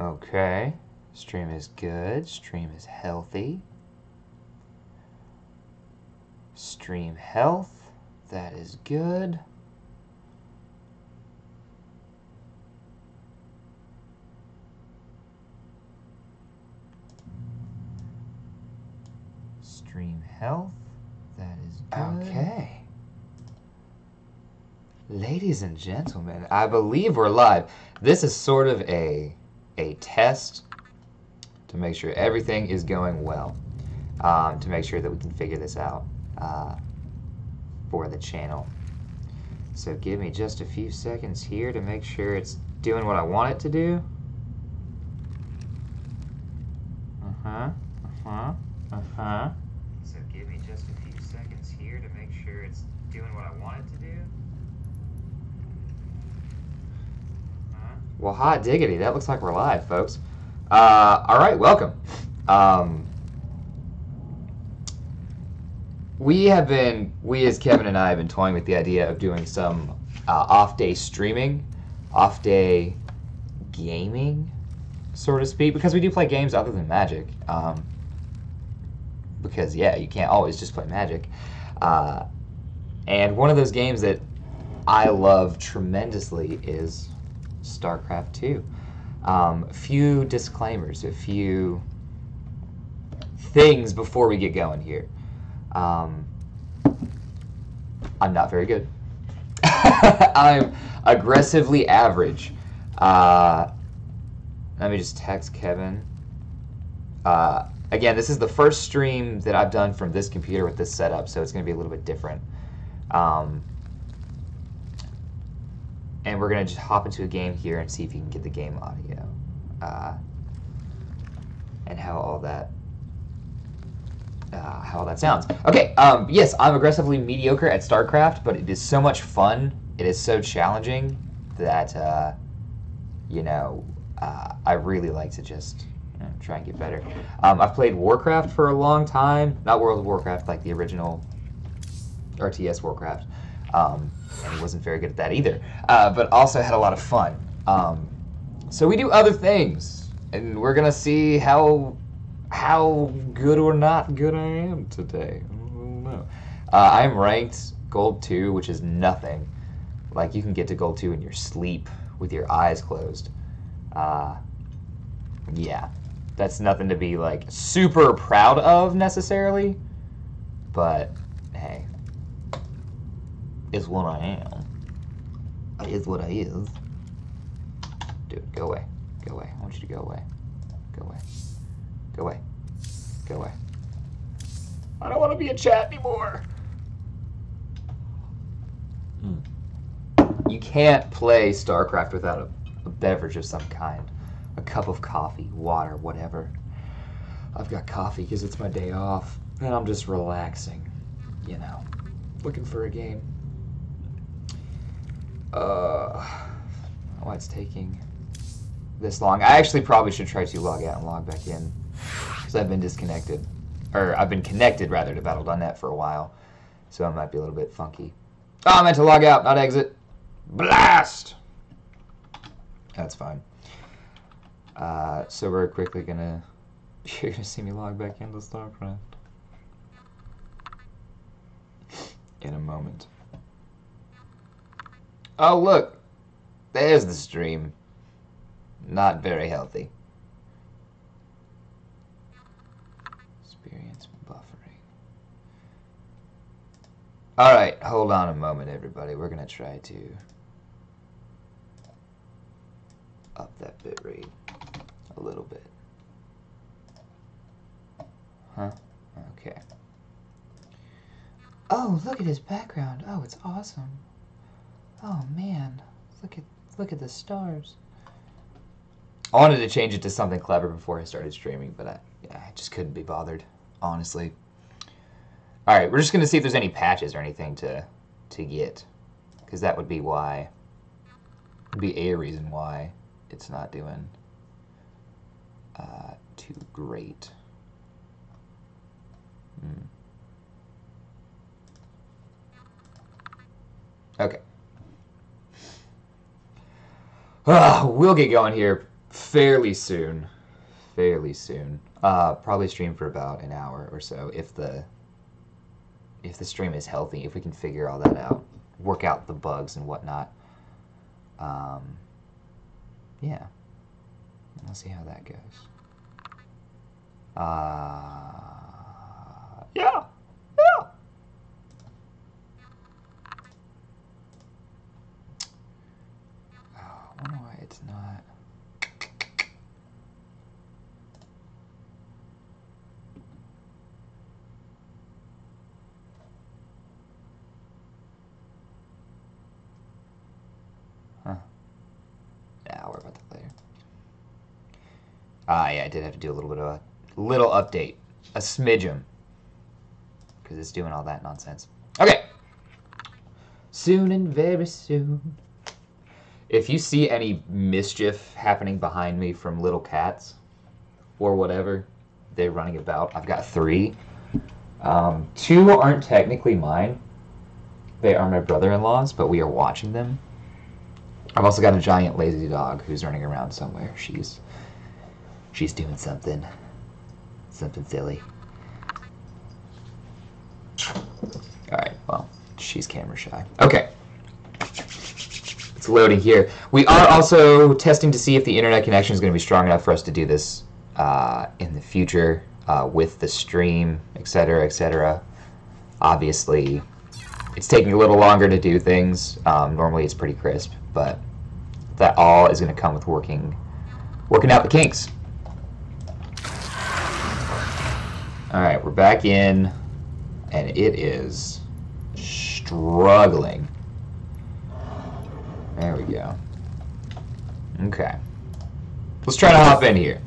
Okay. Stream is good. Stream is healthy. Stream health. That is good. Stream health. That is good. Okay. Ladies and gentlemen, I believe we're live. This is sort of a test to make sure everything is going well, to make sure that we can figure this out for the channel. So give me just a few seconds here to make sure it's doing what I want it to do. So give me just a few seconds here to make sure it's doing what I want it to do. Well, hot diggity, that looks like we're live, folks. All right, welcome. We as Kevin and I have been toying with the idea of doing some off-day streaming, off-day gaming, so to speak, because we do play games other than Magic. Because, yeah, you can't always just play Magic. And one of those games that I love tremendously is Starcraft 2. A few disclaimers, a few things before we get going here. I'm not very good. I'm aggressively average. Let me just text Kevin. Again, this is the first stream that I've done from this computer with this setup, so it's going to be a little bit different. And we're going to just hop into a game here and see if you can get the game audio. And how all that sounds. Okay, yes, I'm aggressively mediocre at StarCraft, but it is so much fun. It is so challenging that, you know, I really like to just try and get better. I've played Warcraft for a long time. Not World of Warcraft, like the original RTS Warcraft. And he wasn't very good at that either. But also had a lot of fun. So we do other things, and we're gonna see how good or not good I am today. I don't know. I'm ranked Gold 2, which is nothing. Like, you can get to Gold 2 in your sleep with your eyes closed. Yeah, that's nothing to be, like, super proud of, necessarily. But, hey, it's what I am. It is what I is. Dude, go away. Go away. I want you to go away. Go away. Go away. Go away. I don't want to be in chat anymore. You can't play StarCraft without a beverage of some kind. A cup of coffee, water, whatever. I've got coffee because it's my day off, and I'm just relaxing, you know, looking for a game. Why it's taking this long. I actually probably should try to log out and log back in, because I've been disconnected. Or I've been connected, rather, to Battle.net for a while. So it might be a little bit funky. Oh, I meant to log out, not exit. Blast! That's fine. So we're quickly gonna... You're gonna see me log back into StarCraft in a moment. Oh, look! There's the stream. Not very healthy. Experience buffering. Alright, hold on a moment, everybody. We're gonna try to up that bitrate a little bit. Huh? Okay. Oh, look at his background. Oh, it's awesome. Oh man, look at the stars. I wanted to change it to something clever before I started streaming, but I just couldn't be bothered, honestly. All right, we're just gonna see if there's any patches or anything to get, because that would be why. Would be a reason why it's not doing too great. Okay. We'll get going here Fairly soon. Fairly soon. Probably stream for about an hour or so if the stream is healthy, if we can figure all that out, work out the bugs and whatnot. Yeah. We'll see how that goes. Yeah. Yeah. I wonder why it's not. Huh. Yeah, I'll worry about that later. Yeah, I did have to do a little bit of a little update. A smidgen. Because it's doing all that nonsense. Okay. Soon and very soon. If you see any mischief happening behind me from little cats or whatever, they're running about. I've got 3. 2 aren't technically mine. They are my brother-in-law's, but we are watching them. I've also got a giant lazy dog who's running around somewhere. She's doing something silly. Alright, well, she's camera shy. Okay. It's loading here. We are also testing to see if the internet connection is going to be strong enough for us to do this in the future with the stream, etc., etc. Obviously, it's taking a little longer to do things. Normally it's pretty crisp, but that all is going to come with working out the kinks. Alright, we're back in, and it is struggling. There we go. Okay. Let's try to hop in here.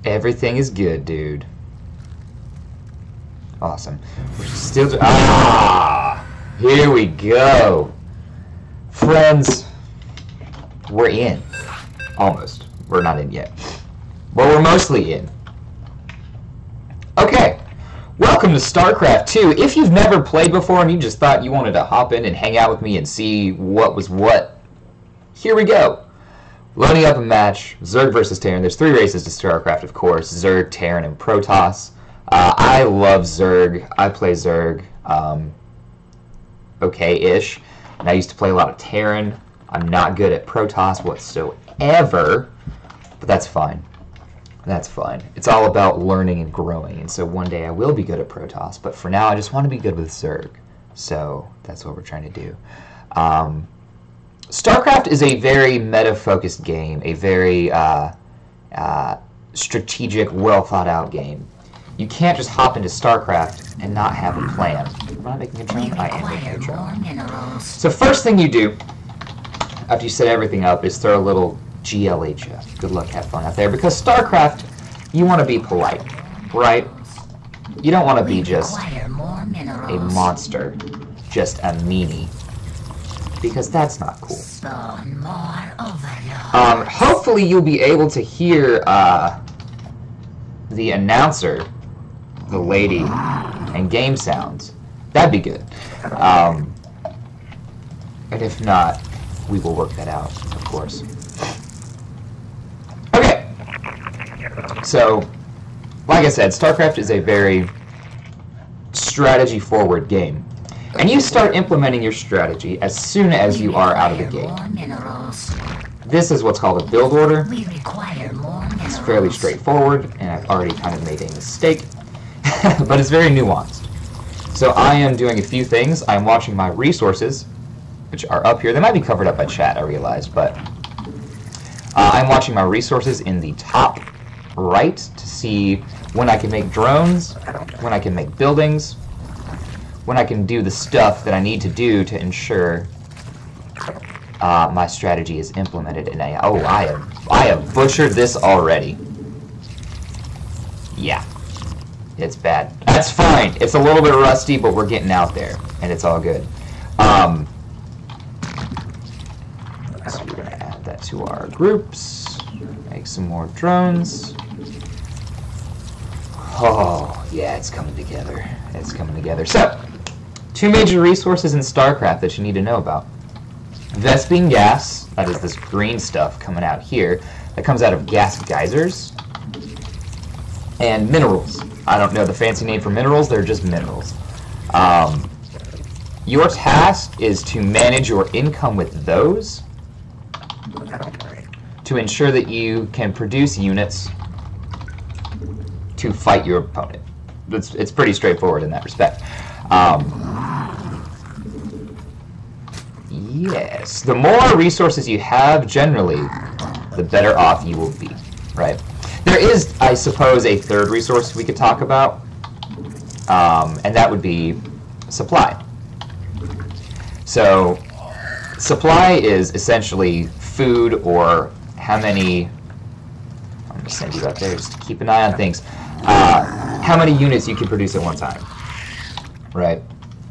Everything is good, dude. Awesome. We're still here we go. Friends, we're in. Almost. We're not in yet. But we're mostly in. Okay. Welcome to Starcraft 2. If you've never played before and you just thought you wanted to hop in and hang out with me and see what was what, here we go. Loading up a match, Zerg versus Terran. There's 3 races to Starcraft, of course. Zerg, Terran, and Protoss. I love Zerg. I play Zerg okay-ish. And I used to play a lot of Terran. I'm not good at Protoss whatsoever, but that's fine. That's fine. It's all about learning and growing, and so one day I will be good at Protoss, but for now I just want to be good with Zerg. So that's what we're trying to do. Starcraft is a very meta-focused game, a very strategic, well-thought-out game. You can't just hop into Starcraft and not have a plan. Am I making a drone? I am making a drone. So first thing you do, after you set everything up, is throw a little GLHF. Good luck, have fun out there. Because Starcraft, you want to be polite, right? You don't want to be just a monster, just a meanie. Because that's not cool. Hopefully you'll be able to hear the announcer, the lady, and game sounds. That'd be good. And if not, we will work that out, of course. Okay. So, like I said, StarCraft is a very strategy-forward game. And you start implementing your strategy as soon as you are out of the gate. This is what's called a build order. It's fairly straightforward, and I've already kind of made a mistake, but it's very nuanced. So I am doing a few things. I'm watching my resources, which are up here. They might be covered up by chat, I realize, but I'm watching my resources in the top right to see when I can make drones, when I can make buildings, when I can do the stuff that I need to do to ensure my strategy is implemented. And I have butchered this already. Yeah, it's bad. That's fine. It's a little bit rusty, but we're getting out there, and it's all good. So we're gonna add that to our groups. Make some more drones. Oh, yeah, it's coming together. It's coming together. So, two major resources in StarCraft that you need to know about. Vespene gas, that is this green stuff coming out here, that comes out of gas geysers, and minerals. I don't know the fancy name for minerals, they're just minerals. Your task is to manage your income with those to ensure that you can produce units to fight your opponent. It's pretty straightforward in that respect. Yes, the more resources you have, generally, the better off you will be, right? There is, I suppose, a third resource we could talk about, and that would be supply. So, supply is essentially food or how many... I'm going to send you up there just to keep an eye on things. How many units you can produce at one time, right?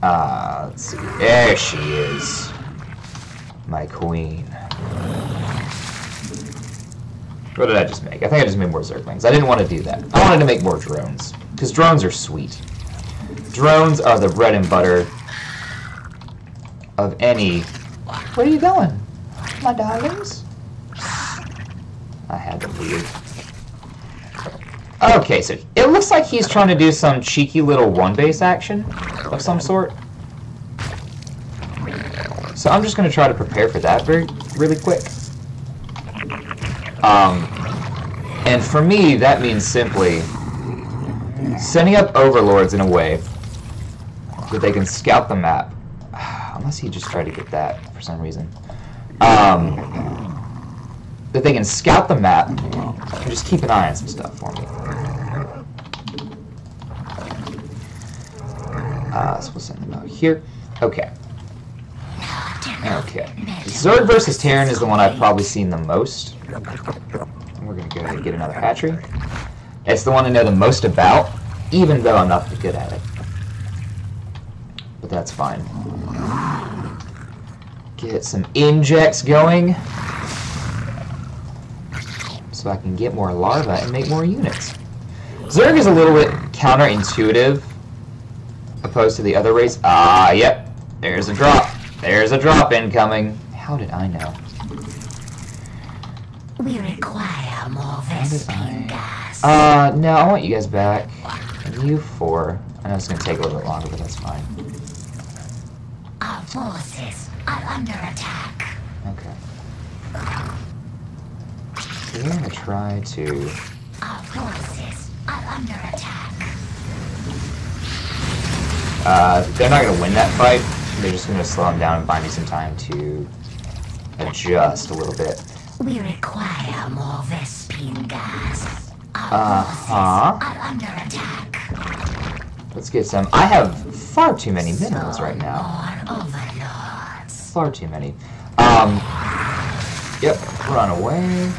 Let's see. There she is. My queen. What did I just make? I think I just made more Zerglings. I didn't want to do that. I wanted to make more drones, because drones are sweet. Drones are the bread and butter of any... Where are you going, my darlings? I had to leave. Okay, so it looks like he's trying to do some cheeky little one-base action of some sort. So I'm just going to try to prepare for that really quick. And for me, that means simply setting up overlords in a way that they can scout the map. Unless he just tried to get that for some reason. That they can scout the map and just keep an eye on some stuff for me. So we'll send them out here. Okay. Okay. Zerg versus Terran is the one I've probably seen the most. We're going to go ahead and get another hatchery. It's the one I know the most about, even though I'm not that good at it. But that's fine. Get some injects going so I can get more larvae and make more units. Zerg is a little bit counterintuitive opposed to the other race. Yep. There's a drop. There's a drop incoming. How did I know? We require more Vespene gas. No, I want you guys back. And you four. I know it's going to take a little bit longer, but that's fine. Our forces are under attack. Okay. So we're going to try to... Our forces are under attack. They're not going to win that fight. They're just going to slow them down and buy me some time to adjust a little bit. We require more Vespene gas. Our forces are under attack. Let's get some. I have far too many minerals right now. More overlords. Far too many. Yep. Run away.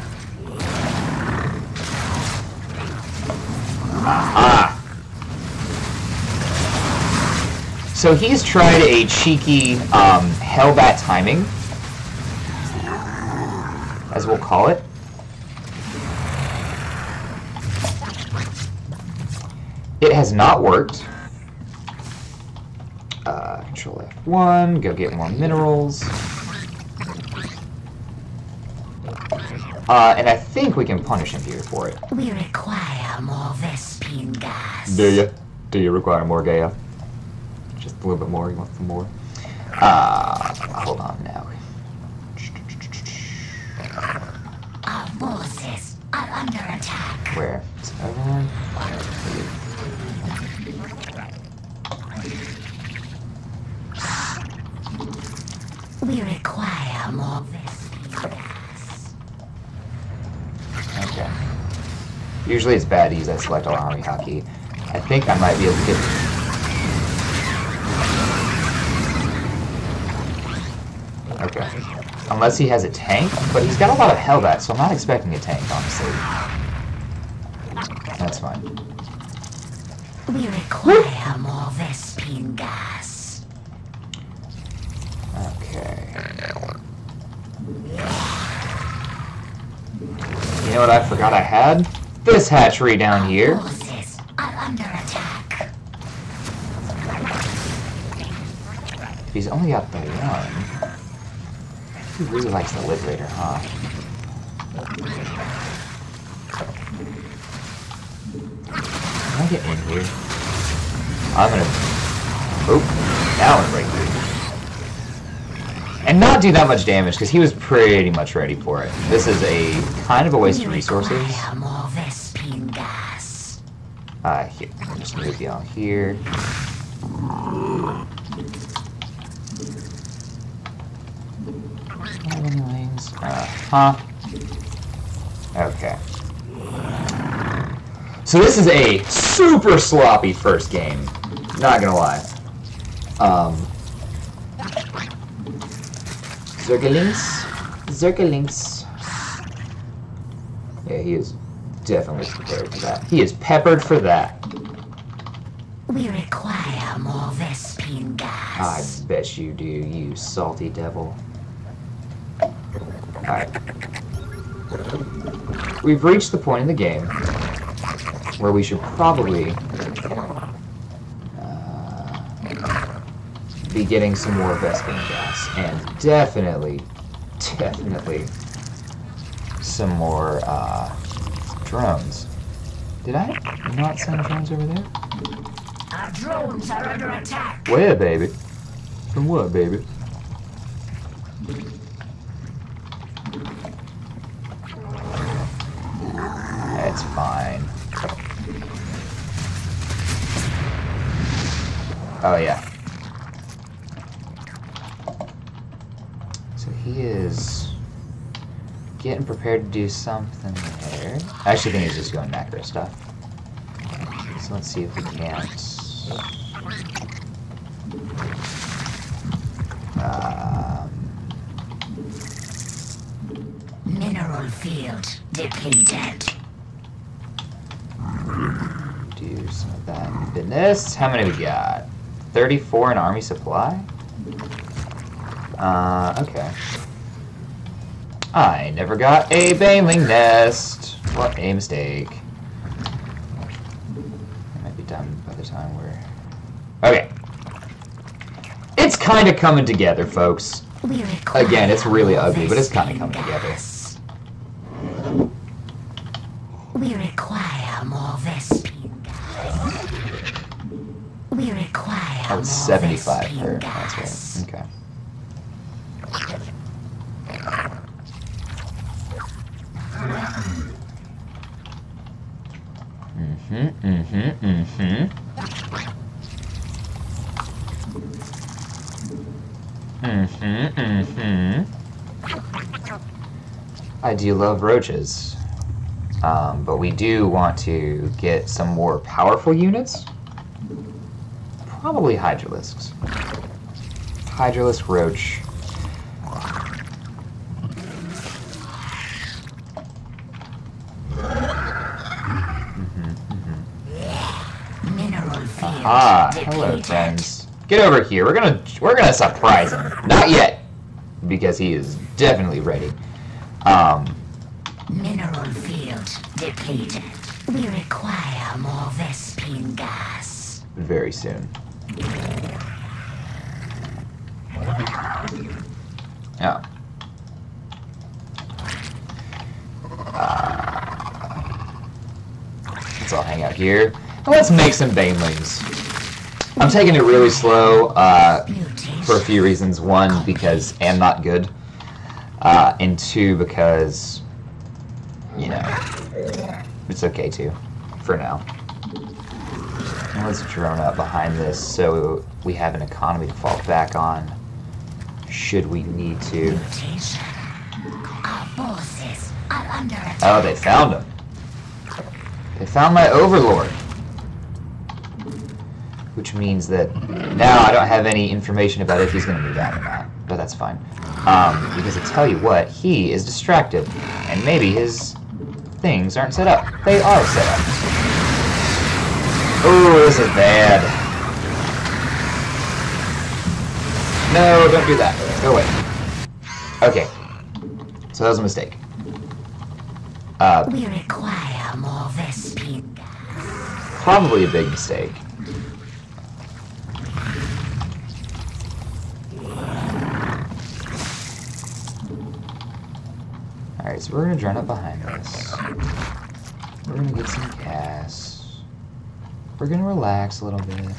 Aha. So he's tried a cheeky Hellbat timing, as we'll call it. It has not worked. Control F1, go get more minerals. And I think we can punish him here for it. We require more Vespene gas. Do you? Do you require more Gaia? Just a little bit more. You want some more? Hold on now. Our forces are under attack. Where? Is it everyone? We require more Vespene gas. Okay. Usually it's bad to use that select all army hotkey. I think I might be able to get... Okay. Unless he has a tank, but he's got a lot of Hellbat, so I'm not expecting a tank, honestly. That's fine. We require more Vespene gas. Okay. You know what I forgot I had? This hatchery down here. Forces are under attack. He's only got the one. He really likes the Liberator, huh? Can I get in here? I'm gonna... Oh, now I'm break through. And not do that much damage, because he was pretty much ready for it. This is a kind of a waste of resources. More Vespine gas. Here, I'll just move you on here. Okay. So this is a super sloppy first game. Not gonna lie. Zergalings. Yeah, he is definitely prepared for that. He is peppered for that. We require more Vespine gas. I bet you do, you salty devil. Alright. We've reached the point in the game where we should probably be getting some more Vespine gas, and definitely some more drones. Did I not send drones over there? Our drones are under attack. Where, baby? From what, baby? That's fine. Oh, yeah. So he is getting prepared to do something there. I actually think he's just going macro stuff. So let's see if we can't... Mineral field depleted. do some of that business. How many we got? 34 in army supply? Okay. I never got a baneling nest. What a mistake. It might be done by the time we're... Okay. It's kind of coming together, folks. Again, it's really ugly, but it's kind of coming together. We require more Vespine gas. We require Oh, more 75 Vespine per. gas. That's right. Okay. I do love roaches, but we do want to get some more powerful units. Probably Hydralisks. Hydralisk roach. Ah, hello, friends. Get over here. We're gonna surprise him. Not yet, because he is definitely ready. Mineral field depleted. We require more Vespine gas. Very soon. Yeah. Let's all hang out here. And let's make some banelings. I'm taking it really slow for a few reasons. One, because I'm not good. And two, because, you know, it's okay too, for now. And let's drone up behind this so we have an economy to fall back on, should we need to. Our forces are under attack. Oh, they found him. They found my overlord. Which means that now I don't have any information about if he's going to move out or not. But that's fine. Because I tell you what, he is distracted. And maybe his things aren't set up. They are set up. Oh, this is bad. No, don't do that. Go away. Okay. So that was a mistake. We require more Vespine gas. probably a big mistake. Alright, so we're gonna run up behind us. We're gonna get some gas. We're gonna relax a little bit.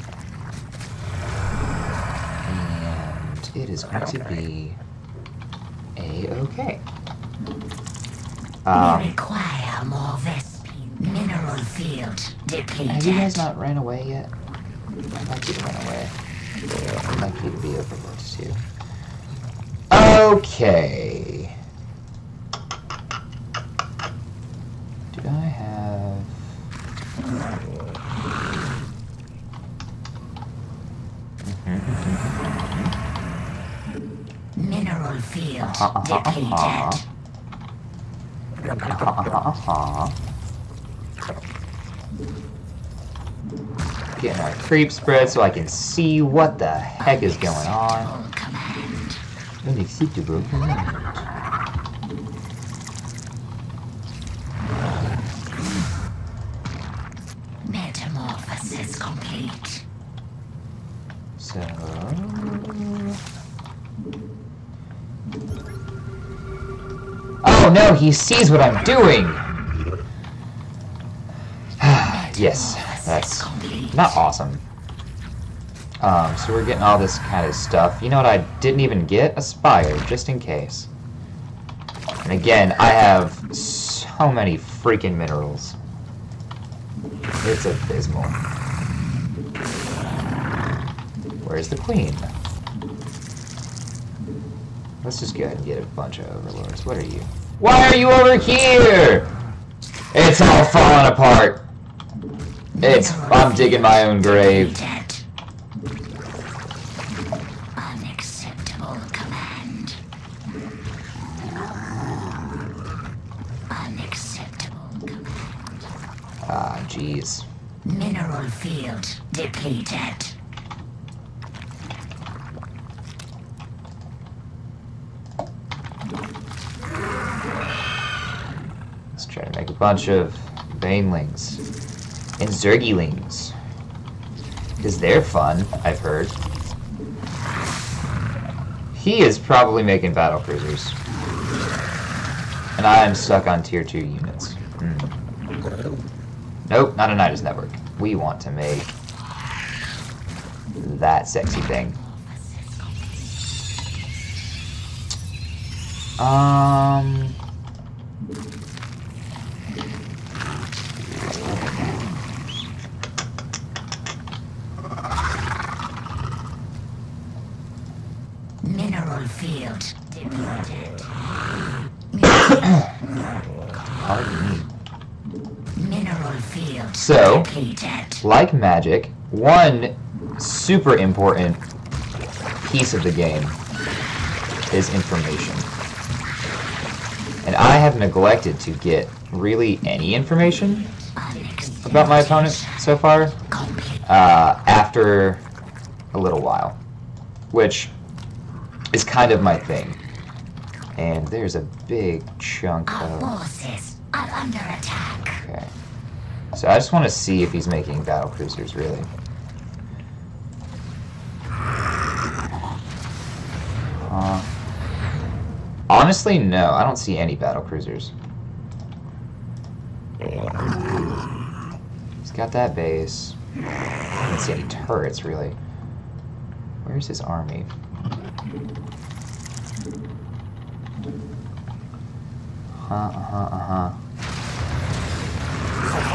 And it is going to be a-okay. We require more Vespine. Mineral field depleted. Have you guys not ran away yet? I'd like you to run away. I'd like you to be overlooked too. Okay. Do I have... Mineral field depleted. Getting our creep spread so I can see what the heck is going on. Command. Unacceptable command. Metamorphosis complete. So... Oh no, he sees what I'm doing! Yes, that's not awesome. So we're getting all this kind of stuff. You know what I didn't even get? A spire, just in case. And again, I have so many freaking minerals. It's abysmal. Where's the queen? Let's just go ahead and get a bunch of overlords. What are you? Why are you over here? It's all falling apart. I'm digging my own grave. Unacceptable command. Unacceptable command. Ah, jeez. Mineral field depleted. Let's try to make a bunch of banelings and zergilings. Because they're fun, I've heard. He is probably making battle cruisers. And I am stuck on tier 2 units. Nope, not a Nidus network. We want to make that sexy thing. Mineral field depleted. Pardon me. Mineral field So, depleted. like magic, one super important piece of the game is information. And I have neglected to get really any information about my opponent so far after a little while, which is kind of my thing. And there's a big chunk Our of... forces are under attack. Okay. So I just want to see if he's making battle cruisers, really. Honestly, no. I don't see any battle cruisers. He's got that base. I don't see any turrets, really. Where's his army?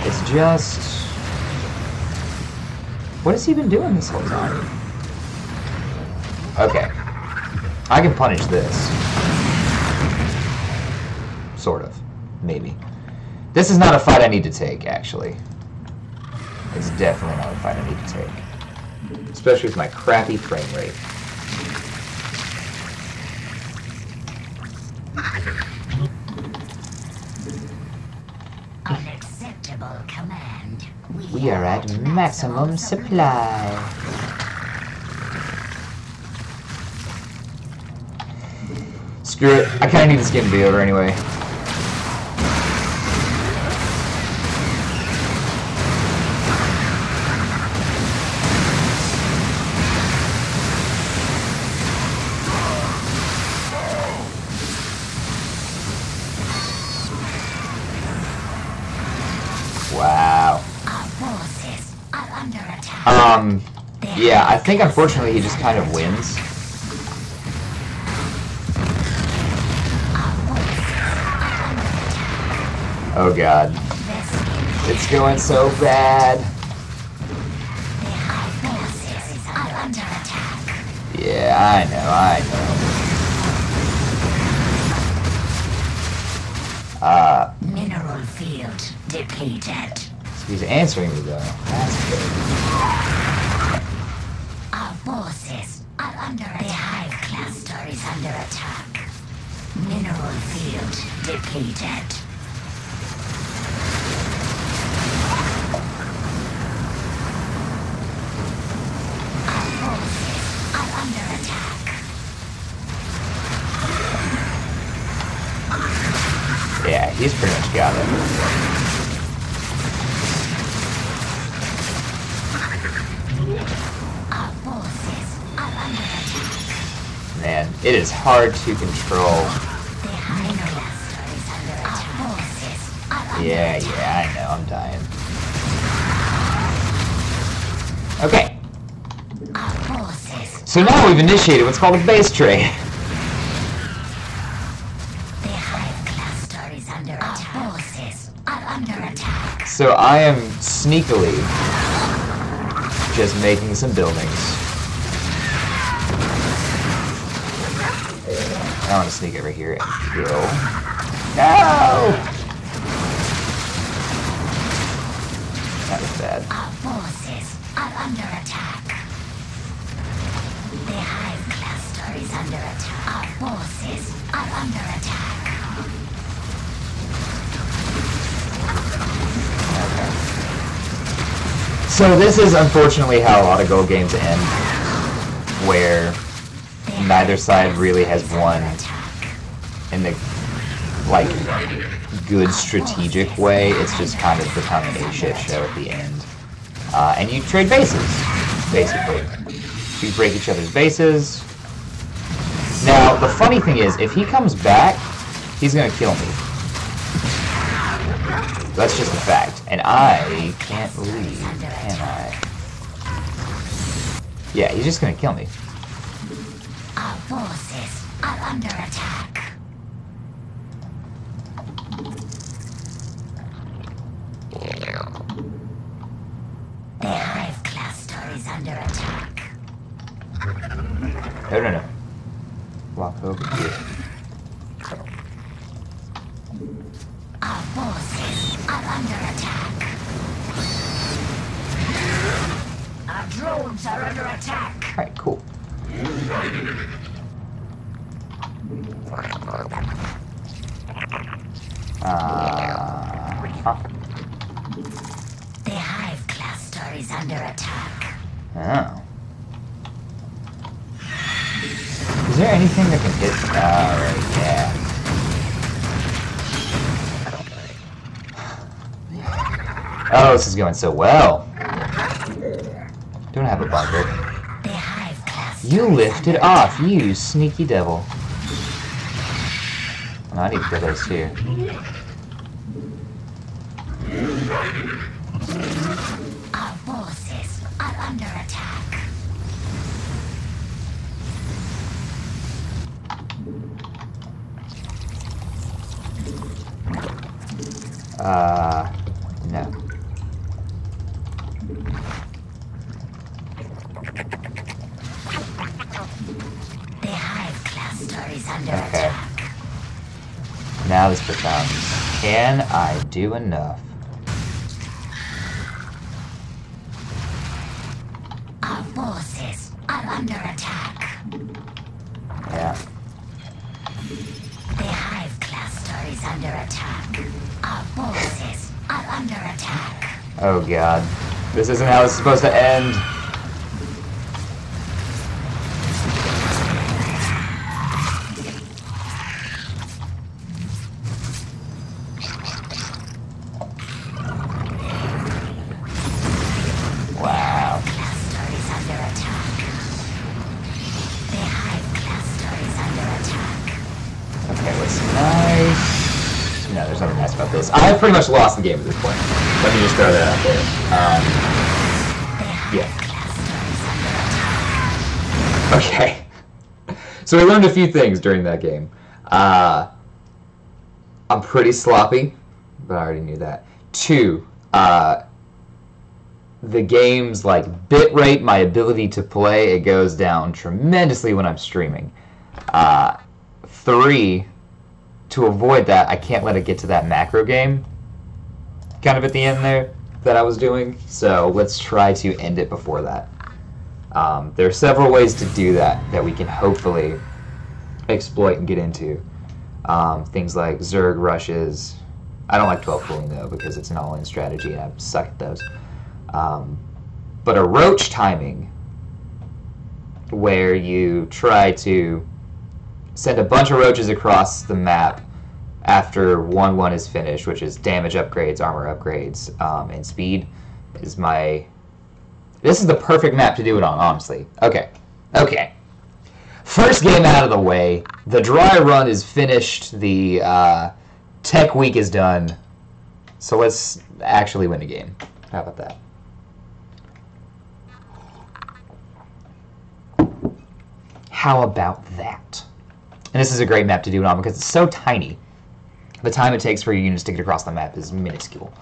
It's just... What has he been doing this whole time? Okay. I can punish this. Sort of. Maybe. This is not a fight I need to take, actually. It's definitely not a fight I need to take. Especially with my crappy frame rate. Unacceptable command. We are at maximum supply. Screw it. I kind of need this game to be over anyway. Wow. Our forces are under attack. Yeah, I think unfortunately he just kind of wins. Oh god. It's going so bad. Our forces are under attack. Yeah, I know. Mineral field depleted. So he's answering me though. That's good. Our forces are under attack. The hive cluster is under attack. Mineral field depleted. Our forces are under attack. Yeah, he's pretty much got it. Our forces are under attack. Man, it is hard to control. The hive cluster is under attack. Our forces are under Yeah, I know, I'm dying. Okay, Our forces. so now we've initiated what's called a base trade. The hive cluster is under attack. Our forces are under attack. So I am sneakily just making some buildings. I want to sneak over here and kill. No! That was bad. Our forces are under attack. The hive cluster is under attack. Our forces are under attack. So this is unfortunately how a lot of Go games end, where neither side really has won in the, like, good strategic way. It's just kind of becoming a shit show at the end. And you trade bases, basically. You break each other's bases. Now, the funny thing is, if he comes back, he's gonna kill me. That's just a fact. And I can't leave, can I? Yeah, he's just gonna kill me. Our forces are under attack. The hive cluster is under attack. No. Walk over here. Our forces are under attack. Our drones are under attack. Alright, cool. Huh. The hive cluster is under attack. Oh. Is there anything that can hit? Alright, yeah. Oh, this is going so well. Don't have a bunker. The hive cluster. You lifted off, you sneaky devil. Oh, I need to kill those too. Our forces are under attack. No. The hive cluster is under Okay. attack. Now this becomes, can I do enough? Our forces are under attack. Yeah. The hive cluster is under attack. Our forces are under attack. Oh god. This isn't how it's supposed to end. Wow. Cluster is under attack. The hive cluster is under attack. Okay, what's nice? No, there's nothing nice about this. I've pretty much lost the game at this point. Let me just throw that out there. Yeah. Okay. So we learned a few things during that game. I'm pretty sloppy, but I already knew that. 2, the game's like bit rate, my ability to play, it goes down tremendously when I'm streaming. 3, to avoid that, I can't let it get to that macro game kind of at the end there that I was doing. So let's try to end it before that. There are several ways to do that we can hopefully exploit and get into. Things like Zerg rushes. I don't like 12 pooling though because it's an all-in strategy and I suck at those. But a roach timing where you try to send a bunch of roaches across the map after 1-1 is finished, which is damage upgrades, armor upgrades, and speed, is my... This is the perfect map to do it on, honestly. Okay. Okay. First game out of the way. The dry run is finished. The tech week is done. So let's actually win a game. How about that? How about that? And this is a great map to do it on because it's so tiny. The time it takes for your units to get across the map is minuscule.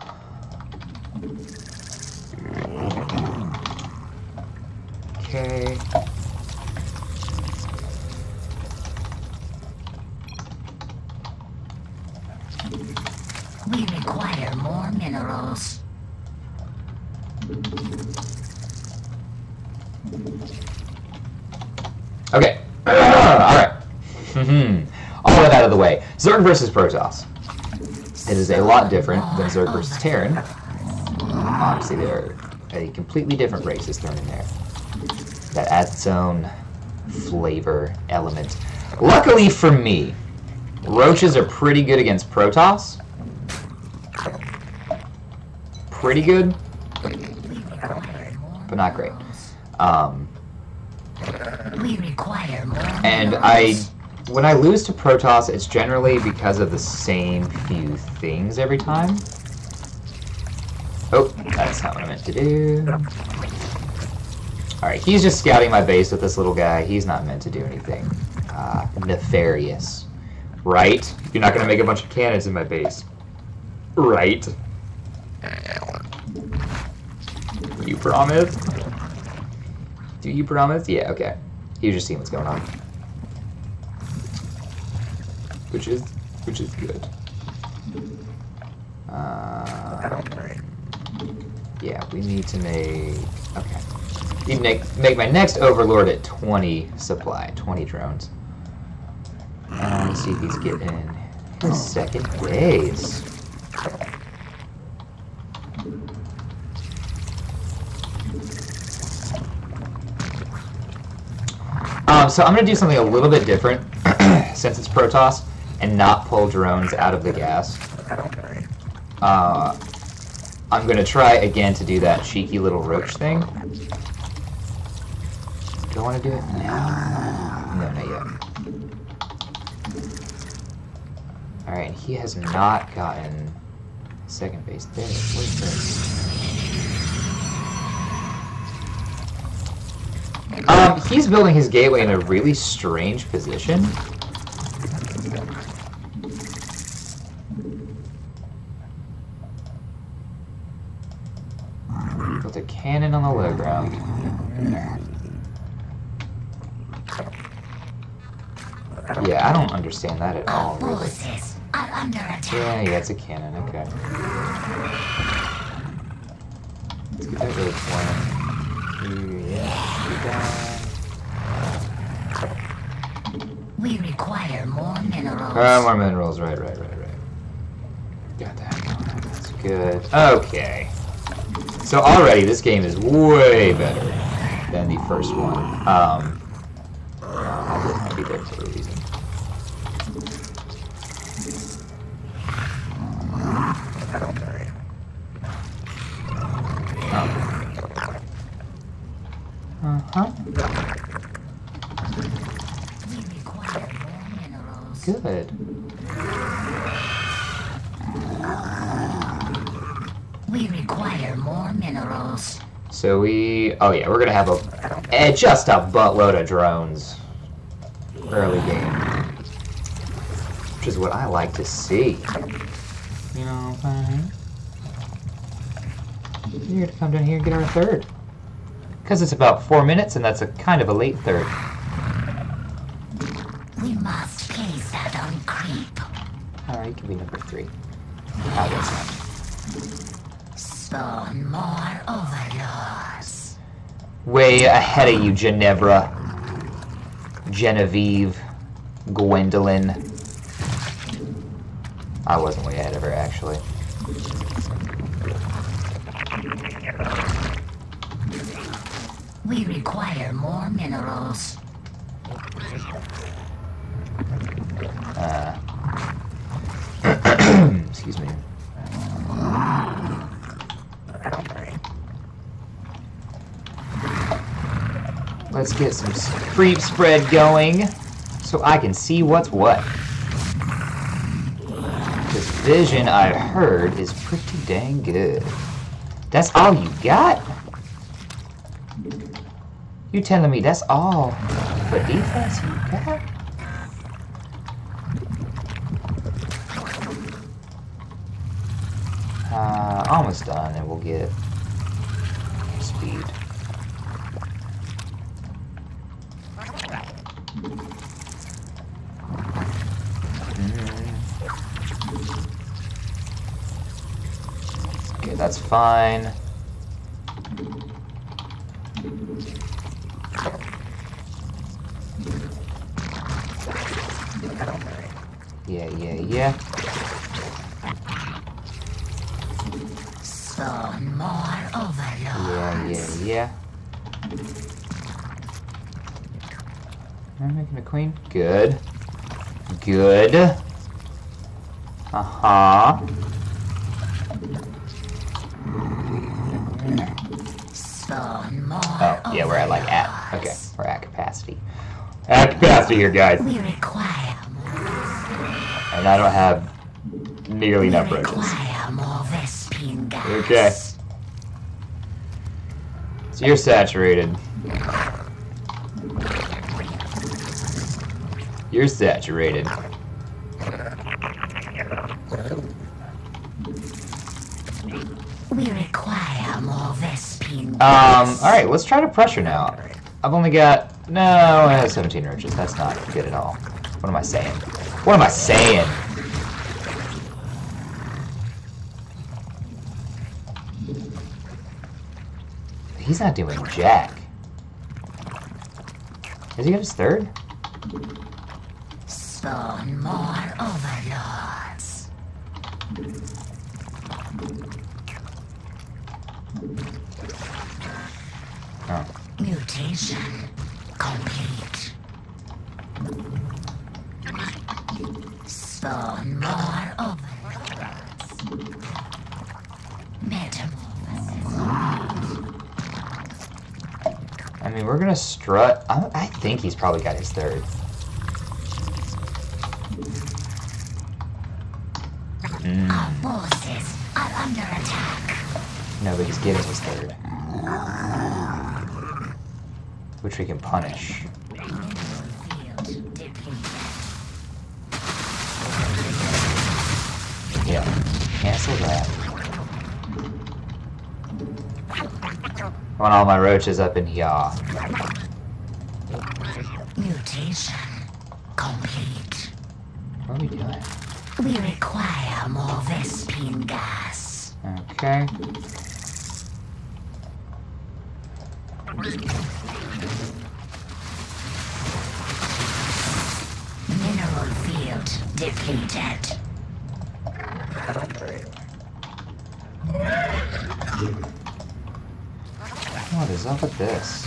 Okay. We require more minerals. Okay. Alright. All that out of the way. Zerg versus Protoss. It is a lot different than Zerg versus Terran. Obviously, they're a completely different race is thrown in there. That adds its own flavor element. Luckily for me, roaches are pretty good against Protoss. Pretty good, but not great. And when I lose to Protoss, it's generally because of the same few things every time. Oh, that's not what I meant to do. Alright, he's just scouting my base with this little guy. He's not meant to do anything nefarious. Right? You're not going to make a bunch of cannons in my base. Right? You promise? Do you promise? Yeah, okay. You're just seeing what's going on. Which is good. Yeah, we need to make... Okay. Need to make my next Overlord at 20 supply, 20 drones. Let's see if he's getting his second base. So I'm going to do something a little bit different since it's Protoss and not pull drones out of the gas. I'm going to try again to do that cheeky little roach thing. Do I want to do it now? No, not yet. Alright, he has not gotten second base there. Where's this? He's building his gateway in a really strange position. Built a cannon on the low ground. Yeah, I don't understand that at all, really. Yeah, it's a cannon, okay. Let's get that really flying. We require more minerals. More minerals, right. Got that. That's good. Okay. So already this game is way better than the first one. I didn't be there for a reason. Good. We require more minerals. So oh yeah, we're gonna have just a buttload of drones early game, which is what I like to see. You know what I'm saying? You're gonna come down here and get our third, because it's about 4 minutes, and that's a kind of a late third. We must place that on creep. All right, you can be number 3. How does that? Spawn more overlords. Way ahead of you, Ginevra. Genevieve. Gwendolyn. I wasn't way ahead of her, actually. We require more minerals. Excuse me. Let's get some creep spread going so I can see what's what. This vision I heard is pretty dang good. That's all you got? You telling me that's all for defense you got? Almost done, and we'll get speed. Okay, that's fine. Yeah. Spawn more overlords. Yeah. Am I making a queen? Good. Uh-huh. Spawn more Oh, yeah, we're at overlords. okay, we're at capacity. At capacity here, guys. We require more. And I don't have nearly enough roaches. Require more Vespine gas. Okay. So you're saturated. You're saturated. We require more Vespine gas. Alright, let's try to pressure now. I've only got... No, I have 17 roaches. That's not good at all. What am I saying? What am I saying? He's not doing jack. Has he got his third? Spawn more overlords. Oh. Mutation complete. Spawn more overlords. Metamorphosis. I mean, we're gonna strut. I think he's probably got his third. Our forces are under attack. No, but he's getting his third. Which we can punish. Field depleted. Yeah. Cancel that. I want all my roaches up in here. Mutation complete. What are we doing? We require more Vespine gas. Okay. Mineral field depleted. What is up with this?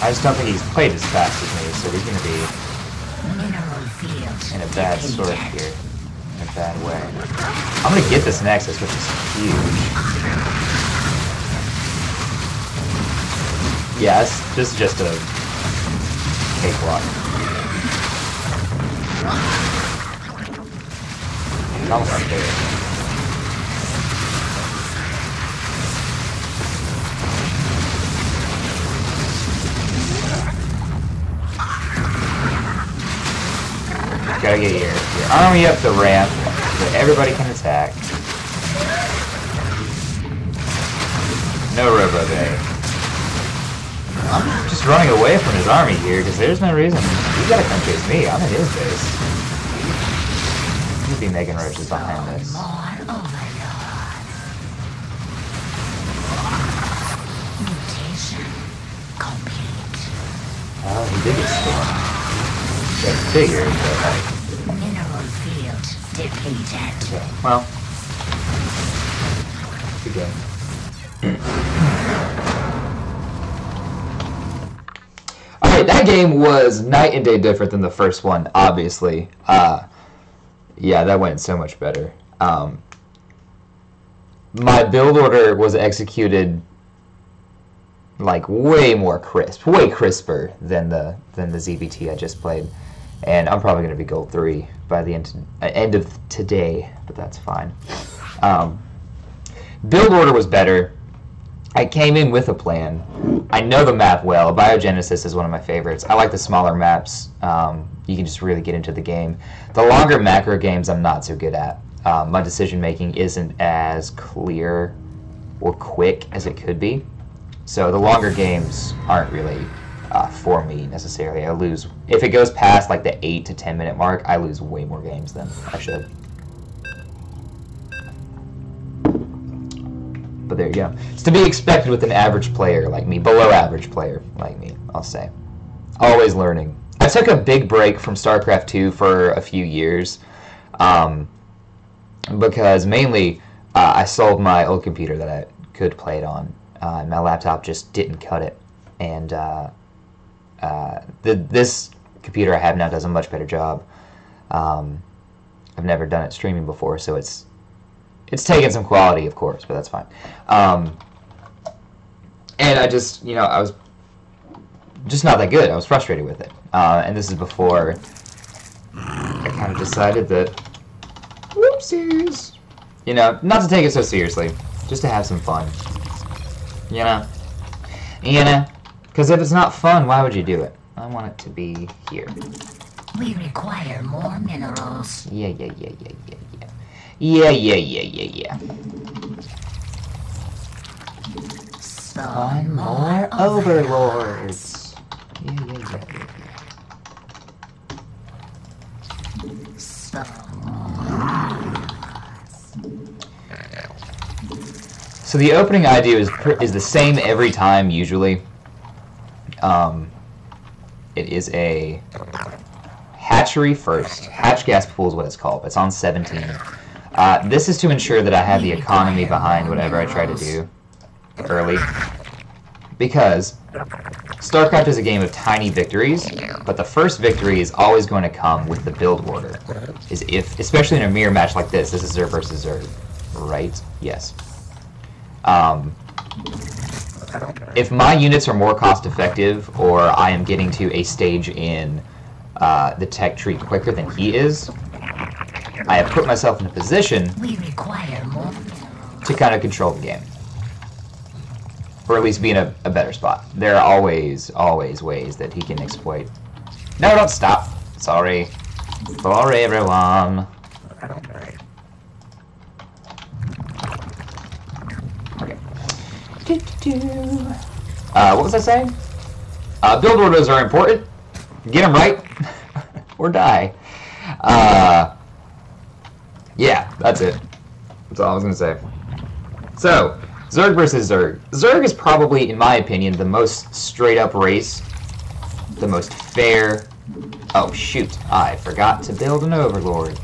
I just don't think he's played as fast as me, so he's gonna be Mineral field in a bad sort depleted. here. In a bad way. I'm gonna get this Nexus, which is huge. Yes, this is just a cakewalk. It's almost unfair. Gotta get your army up the ramp so that everybody can attack. No Robo Bay. I'm just running away from his army here because there's no reason. He's gotta come chase me. I'm in his base. He'd be making roaches behind this. Oh, he did get stormed. I figured, but like... Mineral field depleted. Okay, well... Good game. Alright, that game was night and day different than the first one, obviously. Yeah, that went so much better. My build order was executed like way more crisp, way crisper than the ZBT I just played. And I'm probably going to be gold 3 by the end of today, but that's fine. Build order was better. I came in with a plan. I know the map well. Biogenesis is one of my favorites. I like the smaller maps. You can just really get into the game. The longer macro games I'm not so good at. My decision making isn't as clear or quick as it could be. So the longer games aren't really for me necessarily. I lose if it goes past like the 8 to 10 minute mark. I lose way more games than I should. But there you go. It's to be expected with an average player like me, below average player like me, I'll say. Always learning. I took a big break from Starcraft 2 for a few years because mainly I sold my old computer that I could play it on. My laptop just didn't cut it, and this computer I have now does a much better job. I've never done it streaming before, so it's taken some quality, of course, but that's fine. And I just, you know, I was just not that good. I was frustrated with it, and this is before I kind of decided that, whoopsies, you know, not to take it so seriously, just to have some fun. You know, because if it's not fun, why would you do it? I want it to be here. We require more minerals. Yeah. Spawn more overlords. Yeah. So the opening idea is the same every time, usually. It is a hatchery first. Hatch gas pool is what it's called. It's on 17. This is to ensure that I have the economy behind whatever I try to do early. Because StarCraft is a game of tiny victories, but the first victory is always going to come with the build order. Especially in a mirror match like this. This is Zerg versus Zerg, right? Yes. If my units are more cost effective, or I am getting to a stage in the tech tree quicker than he is, I have put myself in a position to kind of control the game. Or at least be in a better spot. There are always ways that he can exploit. No, don't stop. Sorry, everyone. What was I saying? Build orders are important. Get them right, or die. Yeah, that's it. That's all I was going to say. So, Zerg versus Zerg. Zerg is probably, in my opinion, the most straight-up race. The most fair. Oh, shoot. I forgot to build an Overlord.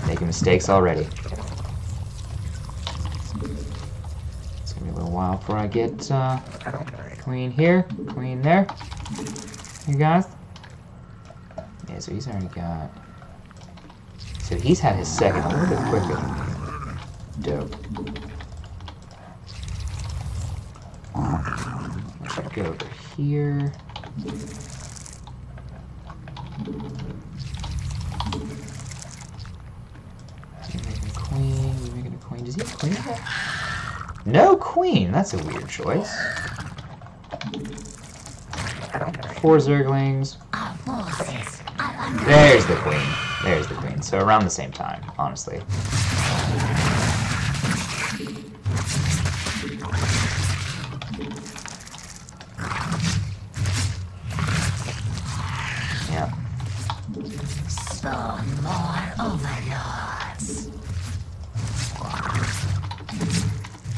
Making mistakes already. While before I get queen here, queen there. You guys? Yeah, so he's already got... So he's had his second a little bit quicker. Dope. Let's go over here. does he have queen yet? No queen. That's a weird choice. 4 Zerglings. There's the queen. There's the queen. So around the same time, honestly. Yeah. Spawn more overlords.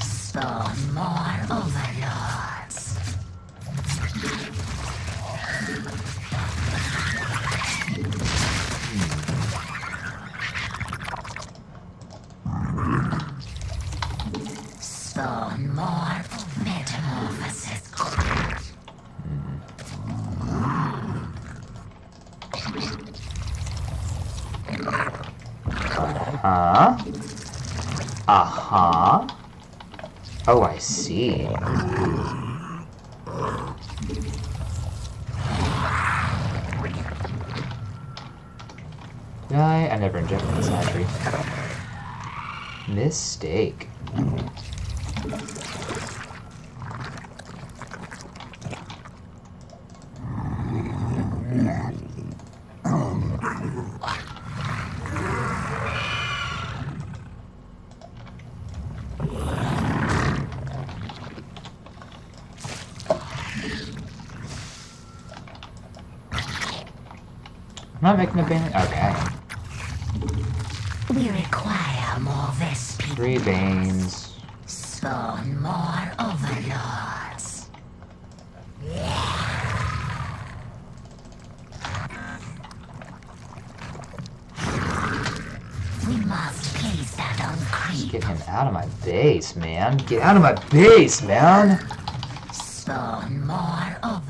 Spawn more overlords. Spawn more metamorphosis. Uh-huh. Uh-huh. Oh, I see. Did I never injected this hatchery. Mistake. I'm not making a bane. Okay. We require more Vespine. 3 Banes. Spawn more overlords. We must place that on creep. Get him out of my base, man. Get out of my base, man! Spawn more overlords.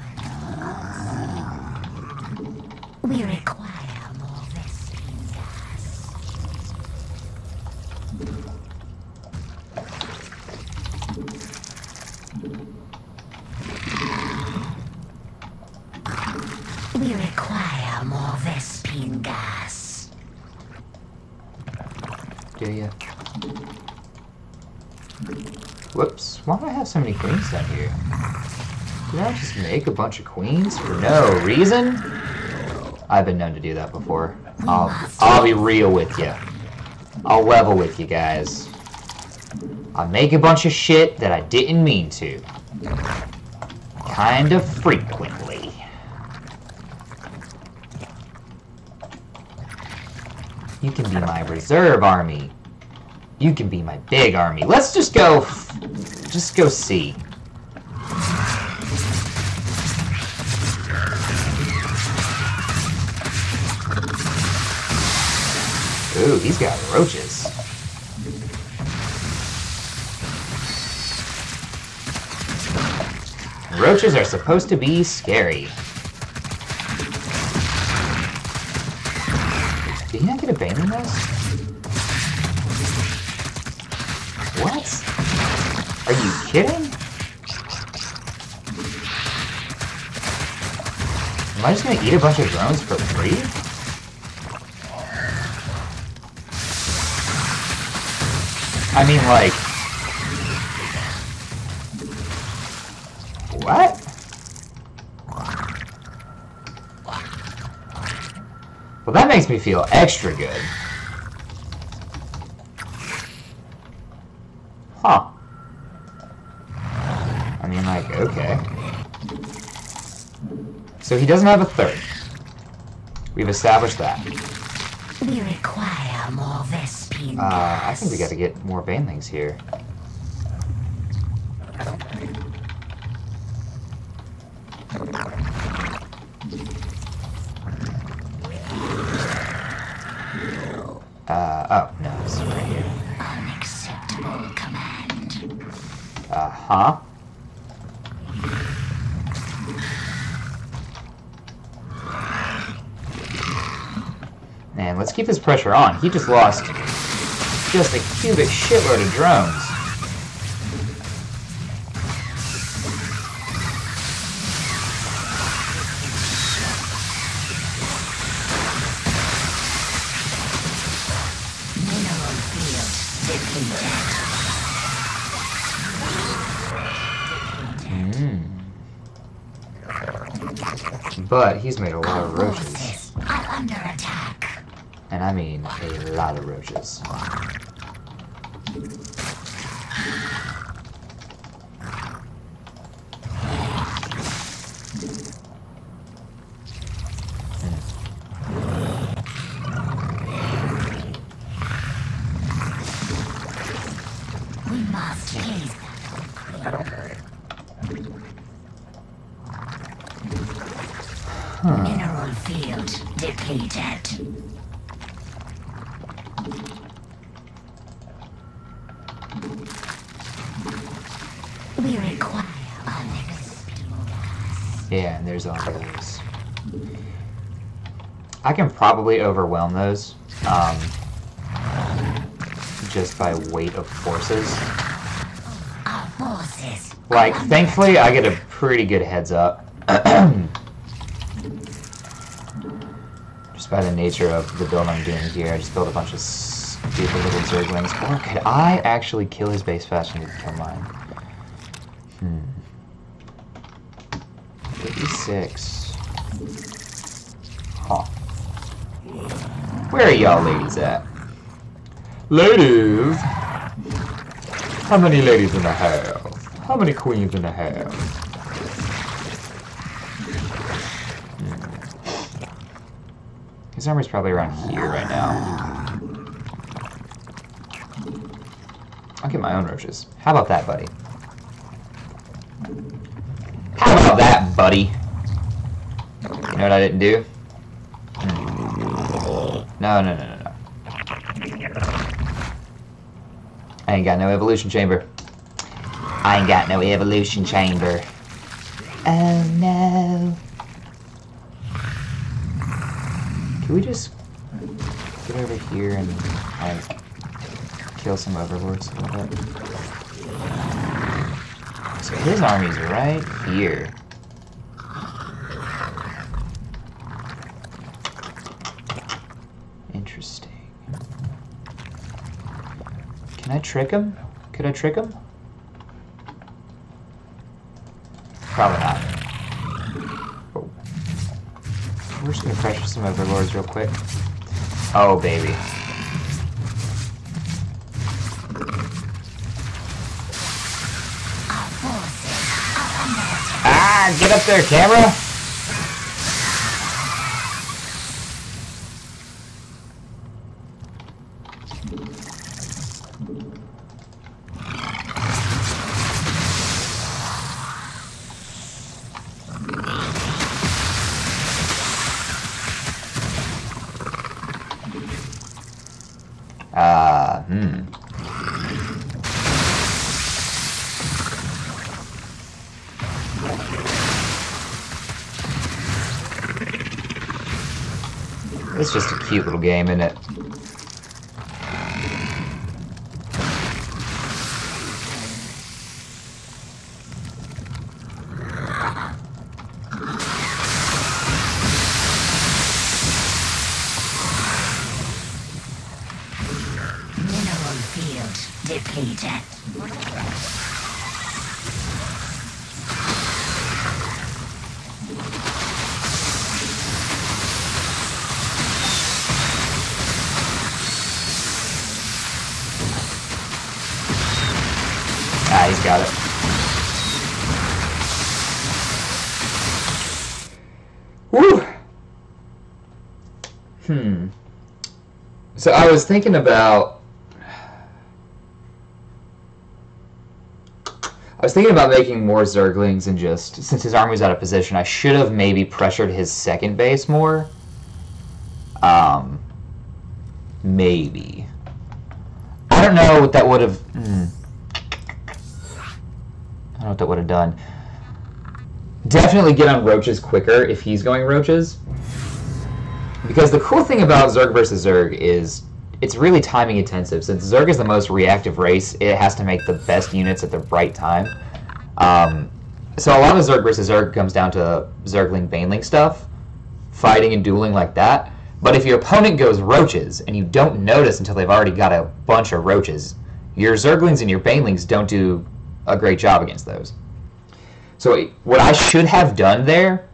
We require more Vespine gas. We require more Vespine gas. Do ya? Whoops. Why do I have so many queens down here? Did I just make a bunch of queens for no reason? I've been known to do that before. I'll be real with you. I'll level with you guys. I make a bunch of shit that I didn't mean to. Kind of frequently. You can be my reserve army. You can be my big army. Let's just go see. Ooh, he's got roaches. Roaches are supposed to be scary. Did he not get a bane in this? What? Are you kidding? Am I just gonna eat a bunch of drones for free? I mean, like... What? Well, that makes me feel extra good. Huh. I mean, like, okay. So he doesn't have a third. We've established that. We require more Vespine I think we gotta get more banelings here. Oh, no, it's right here. Unacceptable command. Uh-huh. Man, let's keep this pressure on. He just lost just a cubic shitload of drones. Mineral field But he's made a lot of roaches. Forces are under attack. And I mean a lot of roaches. We must chase Mineral field depleted. We require unexplored. Yeah, and there's all those. I can probably overwhelm those just by weight of forces. Our forces. Like, thankfully, I get a pretty good heads up. Just by the nature of the build I'm doing here, I just built a bunch of stupid little zerglings. Or could I actually kill his base faster than he can kill mine? 56. Huh. Where are y'all ladies at? Ladies! How many ladies in the house? How many queens in the house? His armor's probably around here right now. I'll get my own roaches. How about that, buddy? How about that, buddy? You know what I didn't do? No. I ain't got no evolution chamber. I ain't got no evolution chamber. Oh no. Can we just get over here and like kill some overlords a little bit? So his army's right here. Interesting. Can I trick him? Could I trick him? Probably not. Oh. We're just gonna pressure some overlords real quick. Oh, baby. Ah, get up there, camera! It's just a cute little game, isn't it? Mineral field depleted. Ah, he's got it. Woo! So I was thinking about... making more Zerglings and just... Since his army's out of position, I should have maybe pressured his second base more. Maybe. I don't know what that would have... I don't know what that would have done. Definitely get on roaches quicker if he's going roaches. Because the cool thing about Zerg versus Zerg is it's really timing intensive. Since Zerg is the most reactive race, it has to make the best units at the right time. So a lot of Zerg versus Zerg comes down to Zergling Baneling stuff, fighting and dueling like that. But if your opponent goes roaches and you don't notice until they've already got a bunch of roaches, Your Zerglings and your Banelings don't do a great job against those. So what I should have done there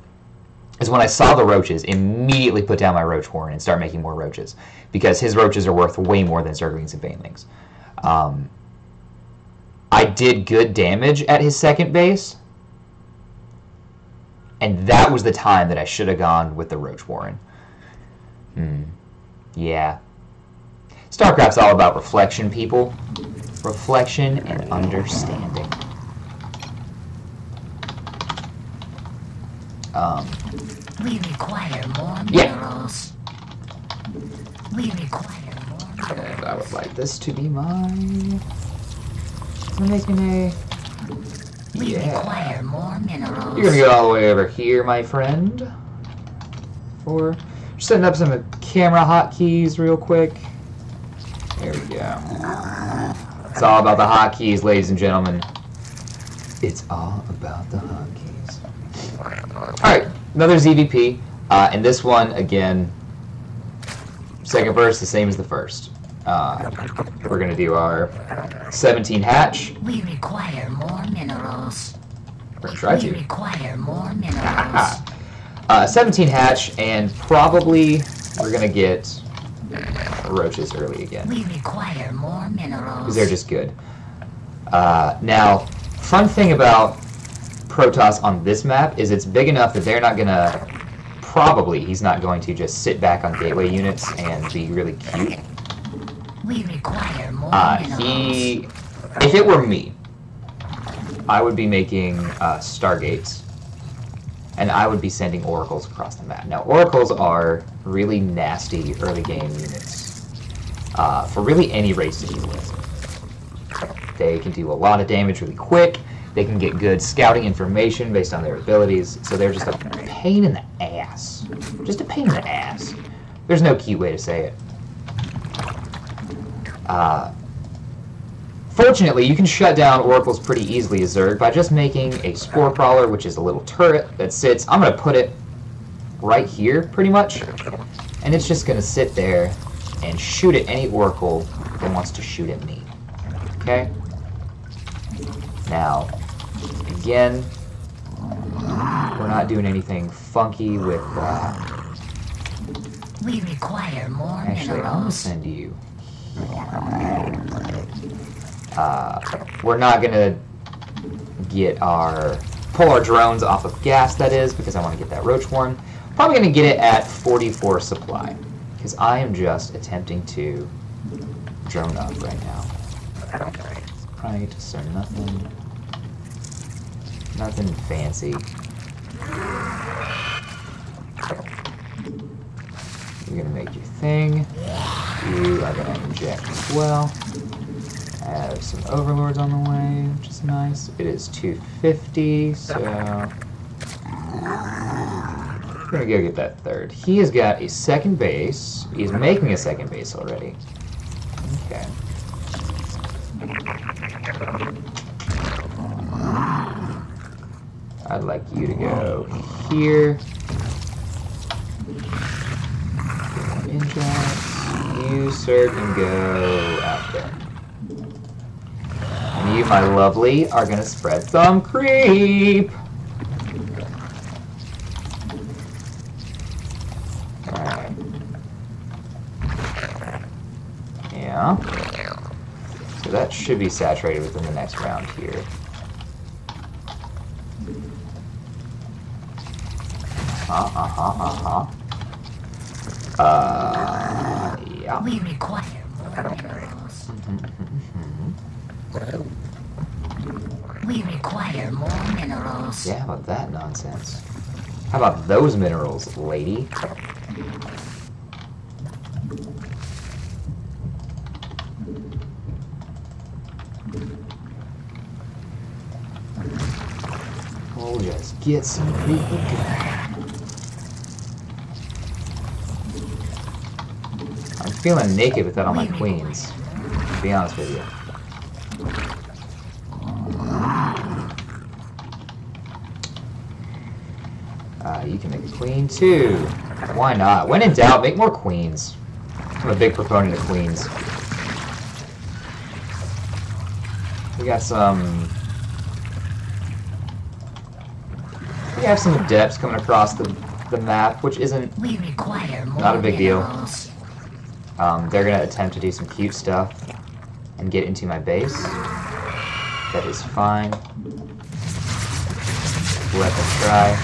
is when I saw the roaches, immediately put down my roach horn and start making more roaches, because his roaches are worth way more than Zerglings and Banelings. I did good damage at his second base, and that was the time that I should have gone with the roach warren. Yeah. StarCraft's all about reflection, people. Reflection and understanding. We require more minerals. We require more minerals. And I would like this to be mine. Making a... We require more minerals. You're gonna go all the way over here, my friend. Just setting up some camera hotkeys real quick. There we go. It's all about the hotkeys, ladies and gentlemen. It's all about the hotkeys. Alright, another ZVP. And this one, again, second verse, the same as the first. We're going to do our 17 hatch. We require more minerals. We're going to try to. We require more minerals. 17 hatch, and probably we're going to get roaches early again. We require more minerals. Because they're just good. Now, fun thing about Protoss on this map is it's big enough that they're not going to... Probably he's not going to just sit back on gateway units and be really cute. We require more minerals. If it were me, I would be making Stargates, and I would be sending Oracles across the map. Now, Oracles are really nasty early game units for really any race to deal with. They can do a lot of damage really quick. They can get good scouting information based on their abilities, so they're just a pain in the ass. Just a pain in the ass. There's no cute way to say it. Fortunately, you can shut down Oracles pretty easily as Zerg by just making a Spore Crawler, which is a little turret that sits... I'm going to put it right here, pretty much, and it's just going to sit there and shoot at any Oracle that wants to shoot at me. Okay? Now, again, we're not doing anything funky with... We require more Actually, I'm going to minerals. send you... we're not going to pull our drones off of gas, that is, because I want to get that roach horn. Probably going to get it at 44 supply, because I am just attempting to drone up right now. Right, so nothing fancy. You're going to make your thing. You are going to inject as well. I have some overlords on the way, which is nice. It is 250, so we're gonna go get that third. He has got a second base. He's making a second base already. Okay. I'd like you to go here. Inject. You, sir, can go out there. And you, my lovely, are going to spread some creep. Alright. Yeah. So that should be saturated within the next round here. Yeah. We require more minerals. We require more minerals. Yeah, how about that nonsense? How about those minerals, lady? We'll just get some people going. I'm feeling naked without all my queens, to be honest with you. You can make a queen too. Why not? When in doubt, make more queens. I'm a big proponent of queens. got some... We have some adepts coming across the map, which isn't... We require more not a big deal. minerals. They're gonna attempt to do some cute stuff and get into my base. That is fine. Let them try.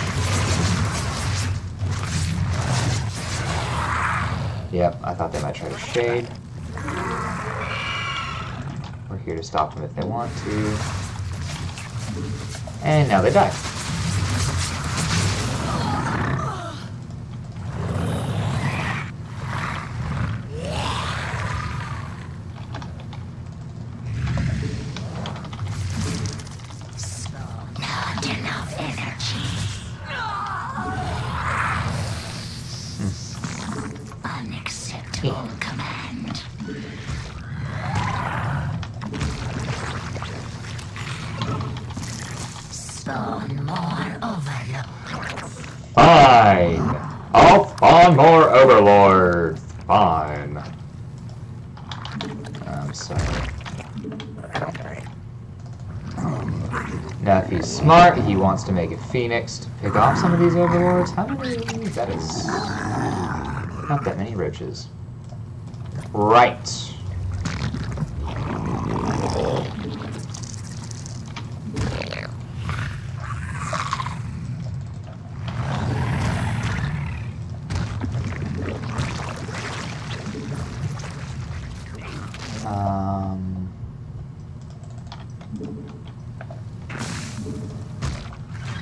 Yep, I thought they might try to shade. We're here to stop them if they want to. And now they die. Not enough energy. Unacceptable command. Spawn more overload. Fine! I'll spawn more overlords! Fine. I'm sorry. Now if he's smart, he wants to make a phoenix to pick off some of these overlords. How many? That is not that many roaches. Right.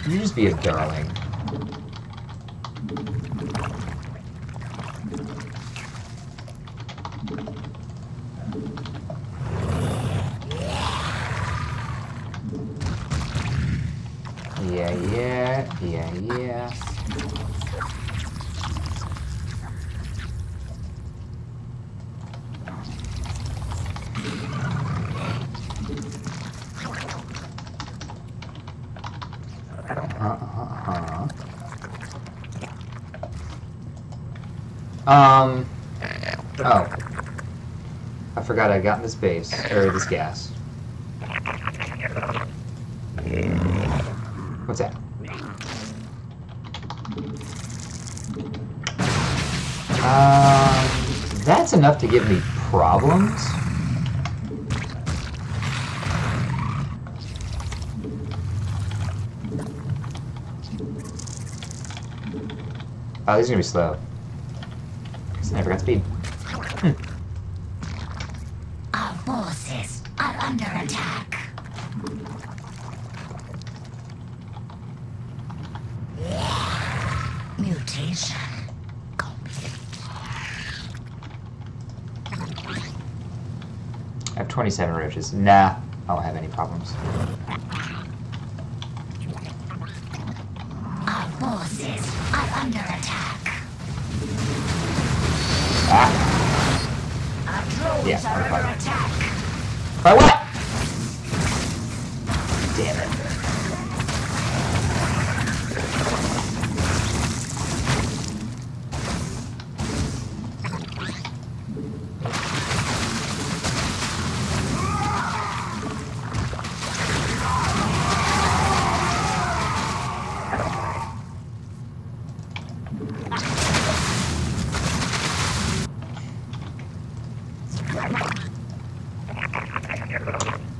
You just be a darling. Yeah. Oh. I forgot I got in this base, or this gas. What's that? That's enough to give me problems. Oh, these are gonna be slow. I never got speed. Our forces are under attack. Mutation complete. I have 27 roaches. Nah, I won't have any problems. Our forces are under attack. Our drones Yeah, are I'm under fine. attack. By what? Damn it.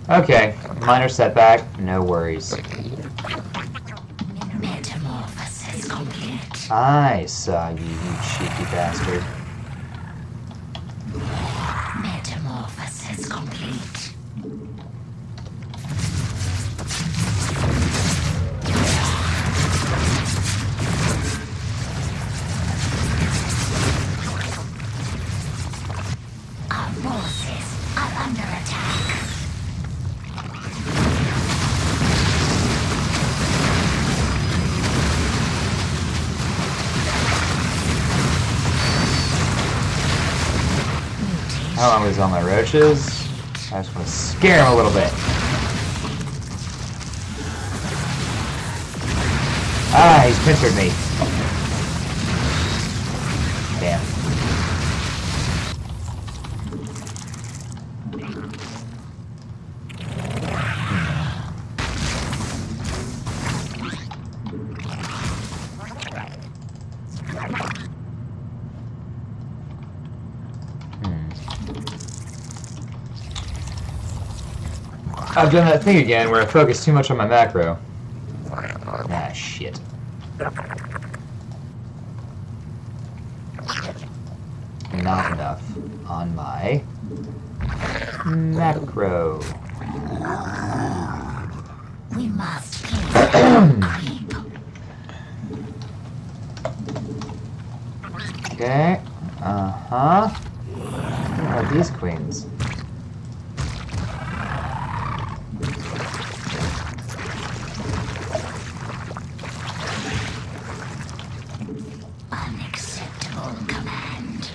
Okay, minor setback, no worries. Metamorphosis complete. I saw you, you cheeky bastard. Metamorphosis complete. Our forces are under attack. How long is all my roaches? I just want to scare him a little bit. Ah, he's pincered me. Damn. I've done that thing again where I focus too much on my macro. Ah, shit. Not enough on my macro. We must kill the creep. Okay. Uh-huh. Where are these queens? Unacceptable command.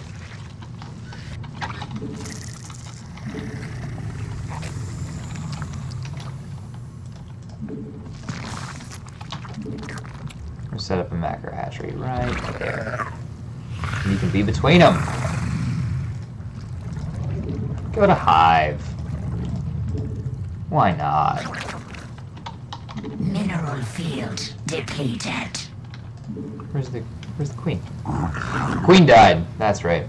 We'll set up a macro hatchery right there. And you can be between them. Go to Hive. Why not? Mineral field depleted. Where's the queen? Queen died. That's right.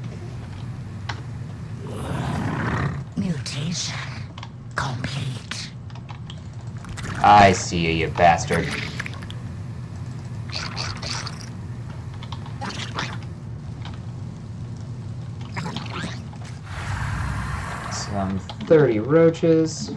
Mutation complete. I see you, you bastard. Some 30 roaches.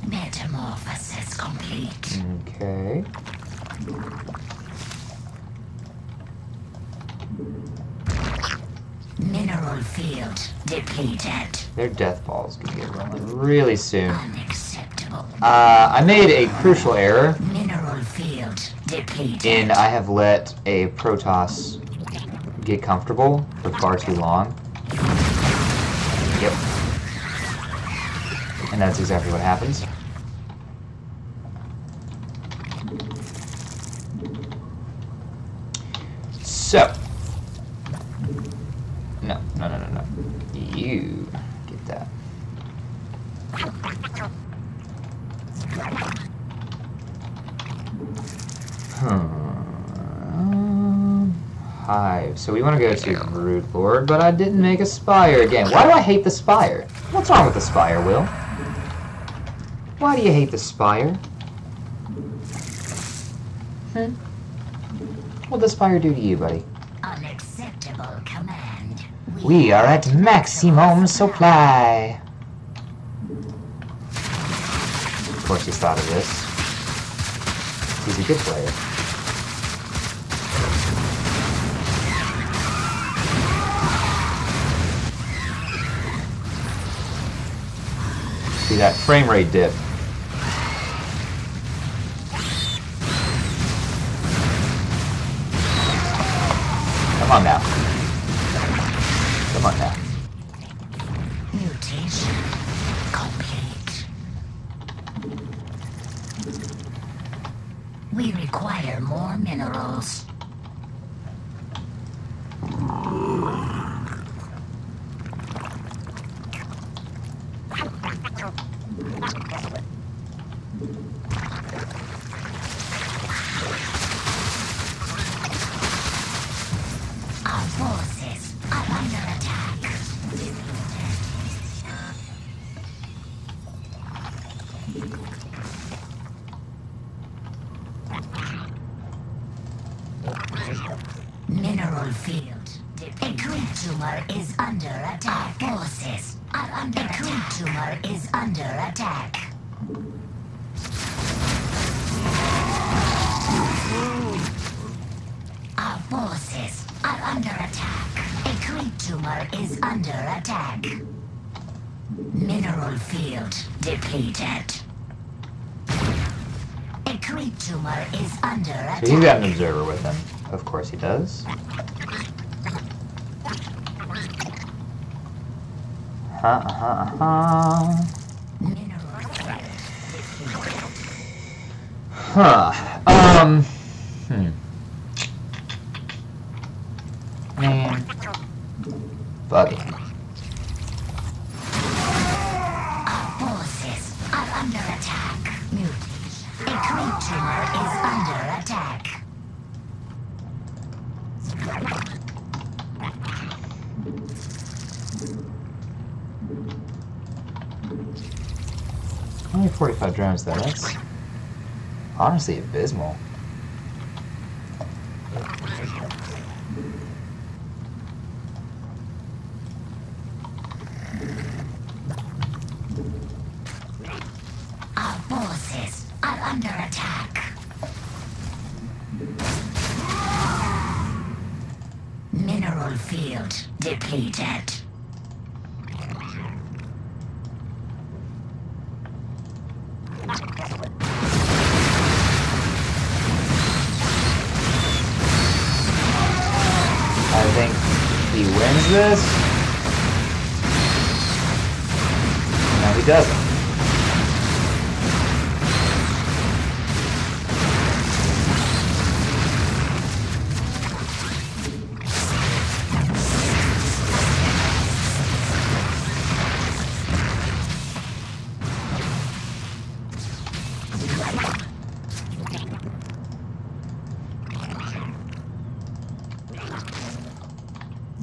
Metamorphosis complete. Okay. Mineral field depleted. Their death balls can get rolling really soon. Unacceptable. I made a crucial error Mineral field depleted. in I have let a Protoss get comfortable for far too long. Yep. And that's exactly what happens. So. No. You get that. Hive. So we want to go to Brood Lord, but I didn't make a Spire again. Why do I hate the Spire? What's wrong with the Spire, Will? Why do you hate the Spire? What'd the Spire do to you, buddy? Unacceptable command. We are at maximum supply. Of course he's thought of this. He's a good player. See that frame rate dip. Come on now. Come on now. Mutation complete. We require more minerals. Our forces are under attack. Mineral field. A creep tumor is under attack. Our forces are under attack. A creep tumor is under attack. Our forces are under attack. A creep tumor is under attack. Mineral field depleted. A creep tumor is under attack. So he's got an observer with him. Of course he does. Huh. Man. Fuck it. Our forces are under attack. Mutation. A creep tumor is under attack. Only 45 drones though, that's honestly abysmal. Our forces are under attack. Mineral field depleted. I think he wins this. No, he doesn't.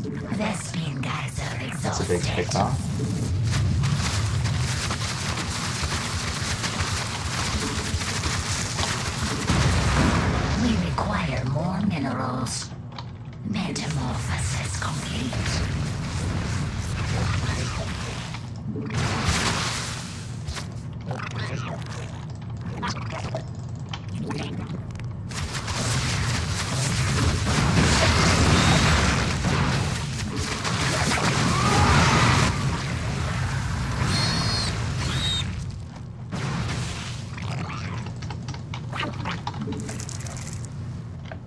Thespian guys are That's a big exhausted. kickoff. We require more minerals. Metamorphosis complete.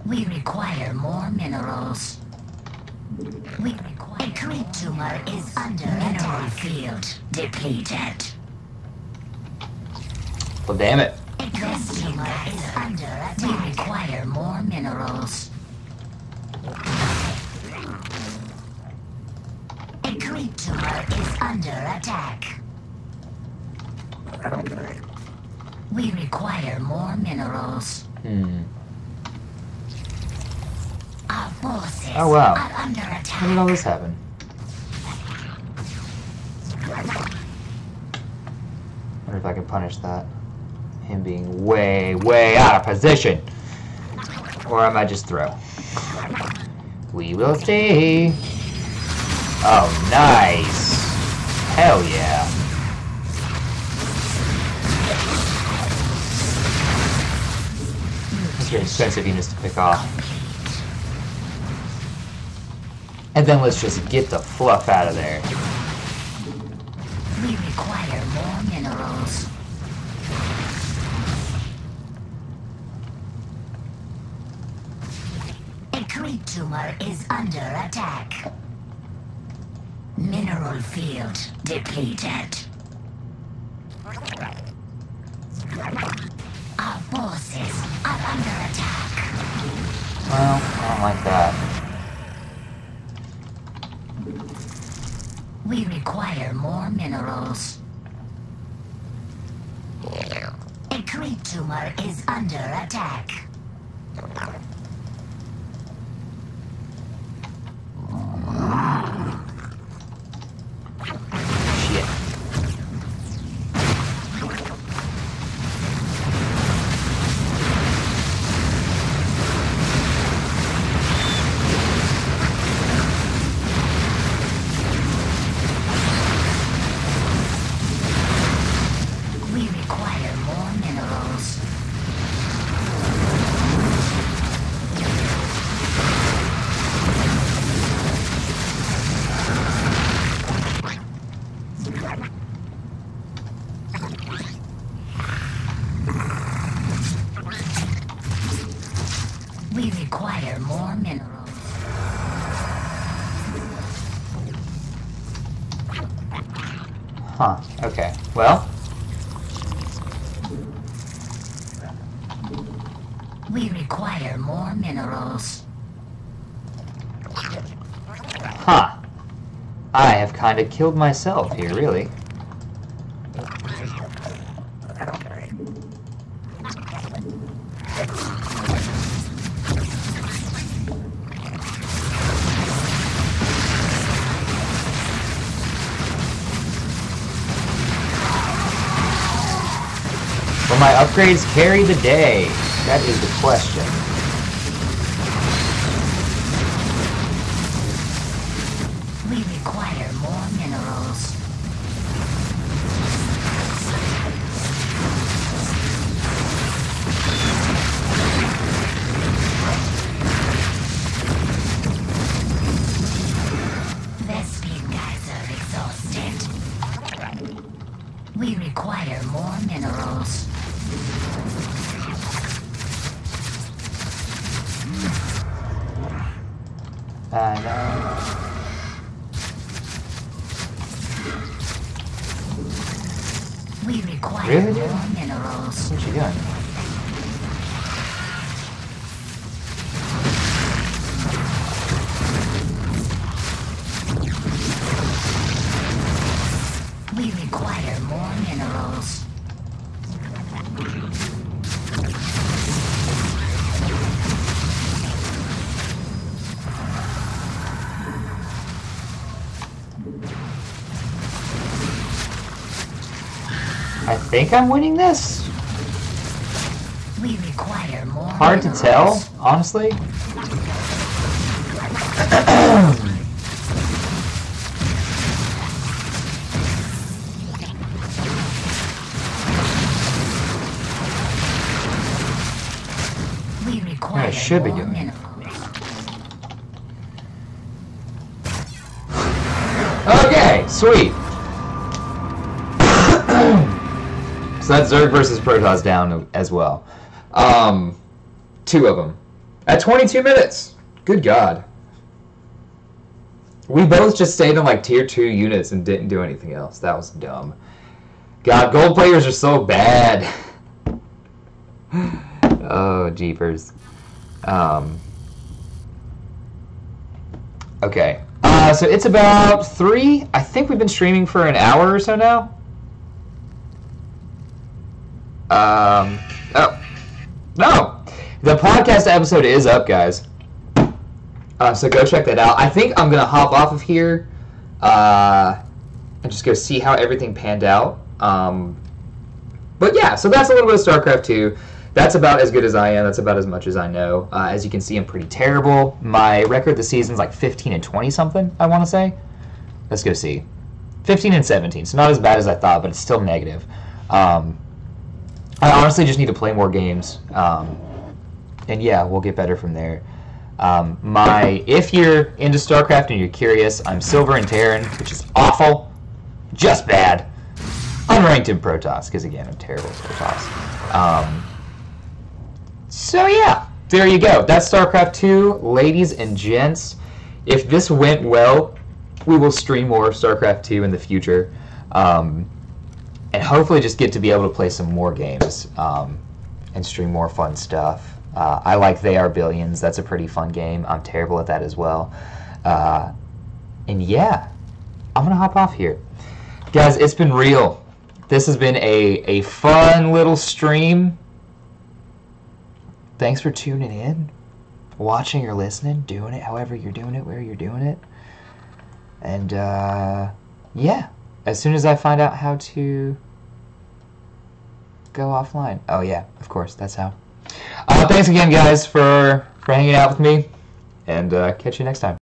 We require more minerals. We require... A creep tumor is under mineral field depleted. Well, damn it. A creep tumor is under attack. We require more minerals. A creep tumor is under attack. We require more minerals. Our forces Oh, wow. are under How did all attack. this happen? Wonder if I can punish that. Him being way, way out of position. Or I might just throw. We will see. Oh, nice. Hell yeah. Those are expensive units to pick off. And then let's just get the fluff out of there. We require more minerals. A creep tumor is under attack. Mineral field depleted. Our forces are under attack. Well, I don't like that. We require more minerals. A creep tumor is under attack. Shit. We require more minerals. We require more minerals. Huh, okay. Well, We require more minerals. huh. I have kind of killed myself here, really. Will my upgrades carry the day? That is the question. We require more minerals. Vespian guys are exhausted. We require more minerals. I know. We require Really, dude? more minerals. What you doing? We require more minerals. I think I'm winning this? We require more Hard to minerals. tell, honestly. We require I should be more doing. minerals. Okay, sweet. So that's Zerg versus Protoss down as well. Two of them. At 22 minutes. Good God. We both just stayed in like tier 2 units and didn't do anything else. That was dumb. God, gold players are so bad. Oh, jeepers. Okay. So it's about 3. I think we've been streaming for an hour or so now. Oh. No! The podcast episode is up, guys. So go check that out. I think I'm going to hop off of here and just go see how everything panned out. But yeah, so that's a little bit of StarCraft 2. That's about as good as I am. That's about as much as I know. As you can see, I'm pretty terrible. My record this season is like 15 and 20 something, I want to say. Let's go see. 15 and 17. So not as bad as I thought, but it's still negative. I honestly just need to play more games. And yeah, we'll get better from there. If you're into StarCraft and you're curious, I'm Silver and Terran, which is awful. Just bad. Unranked in Protoss, because again, I'm terrible at Protoss. So yeah, there you go. That's StarCraft 2, ladies and gents. If this went well, we will stream more StarCraft 2 in the future. And hopefully just get to be able to play some more games and stream more fun stuff. I like They Are Billions. That's a pretty fun game. I'm terrible at that as well. And yeah, I'm going to hop off here. Guys, it's been real. This has been a fun little stream. Thanks for tuning in, watching or listening, doing it however you're doing it, where you're doing it. And yeah, as soon as I find out how to go offline. Oh yeah, of course, that's how. Thanks again, guys, for hanging out with me, and catch you next time.